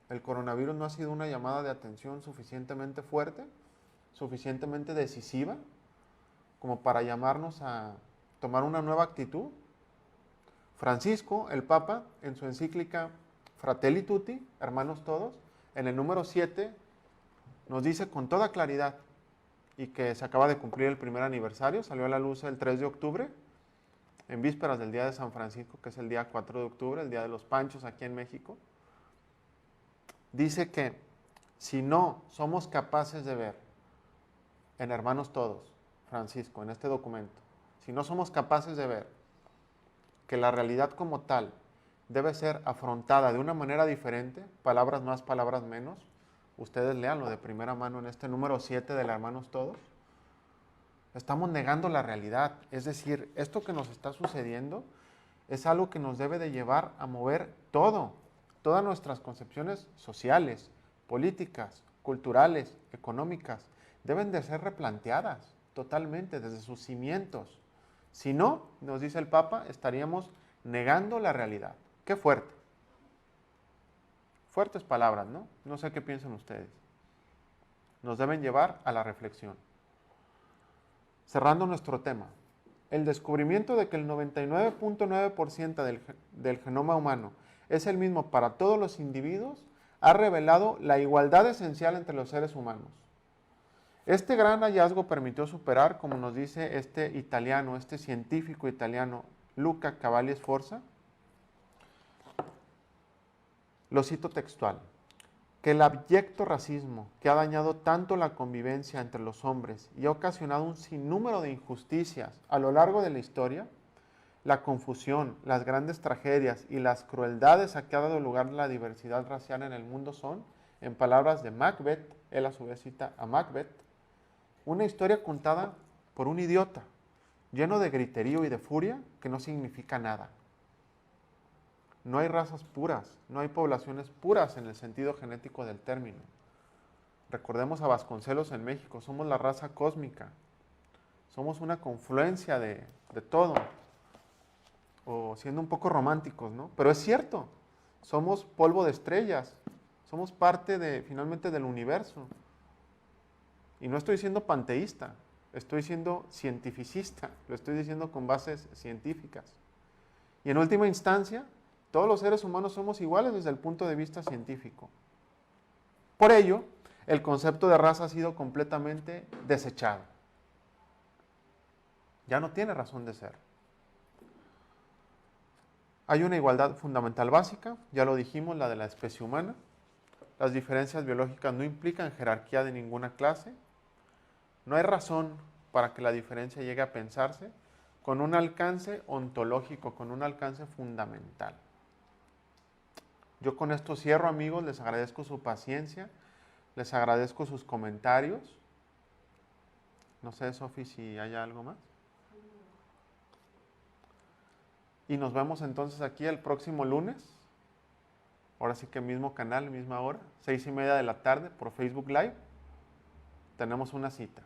¿El coronavirus no ha sido una llamada de atención suficientemente fuerte, suficientemente decisiva, como para llamarnos a tomar una nueva actitud? Francisco, el Papa, en su encíclica Fratelli Tutti, hermanos todos, en el número 7, nos dice con toda claridad, y que se acaba de cumplir el primer aniversario, salió a la luz el 3 de octubre, en vísperas del Día de San Francisco, que es el día 4 de octubre, el Día de los Panchos aquí en México. Dice que si no somos capaces de ver, en Hermanos Todos, Francisco, en este documento, si no somos capaces de ver que la realidad como tal debe ser afrontada de una manera diferente, palabras más, palabras menos, ustedes léanlo de primera mano en este número 7 de Hermanos Todos, estamos negando la realidad. Es decir, esto que nos está sucediendo es algo que nos debe de llevar a mover todas nuestras concepciones sociales, políticas, culturales, económicas, deben de ser replanteadas totalmente desde sus cimientos. Si no, nos dice el Papa, estaríamos negando la realidad. Qué fuerte. Fuertes palabras, ¿no? No sé qué piensan ustedes. Nos deben llevar a la reflexión. Cerrando nuestro tema, el descubrimiento de que el 99.9% del genoma humano es el mismo para todos los individuos ha revelado la igualdad esencial entre los seres humanos. Este gran hallazgo permitió superar, como nos dice este científico italiano, Luca Cavalli Sforza, lo cito textual, que el abyecto racismo que ha dañado tanto la convivencia entre los hombres y ha ocasionado un sinnúmero de injusticias a lo largo de la historia, la confusión, las grandes tragedias y las crueldades a que ha dado lugar la diversidad racial en el mundo son, en palabras de Macbeth, él a su vez cita a Macbeth, una historia contada por un idiota, lleno de griterío y de furia que no significa nada. No hay razas puras, no hay poblaciones puras en el sentido genético del término. Recordemos a Vasconcelos en México, somos la raza cósmica, somos una confluencia de todo, o siendo un poco románticos, ¿no? Pero es cierto, somos polvo de estrellas, somos parte finalmente del universo. Y no estoy siendo panteísta, estoy siendo cientificista, lo estoy diciendo con bases científicas. Y en última instancia, todos los seres humanos somos iguales desde el punto de vista científico. Por ello, el concepto de raza ha sido completamente desechado. Ya no tiene razón de ser. Hay una igualdad fundamental básica, ya lo dijimos, la de la especie humana. Las diferencias biológicas no implican jerarquía de ninguna clase. No hay razón para que la diferencia llegue a pensarse con un alcance ontológico, con un alcance fundamental. Yo con esto cierro, amigos, les agradezco su paciencia, les agradezco sus comentarios. No sé, Sofi, si hay algo más. Y nos vemos entonces aquí el próximo lunes. Ahora sí que mismo canal, misma hora, 6:30 de la tarde por Facebook Live. Tenemos una cita.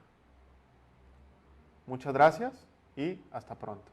Muchas gracias y hasta pronto.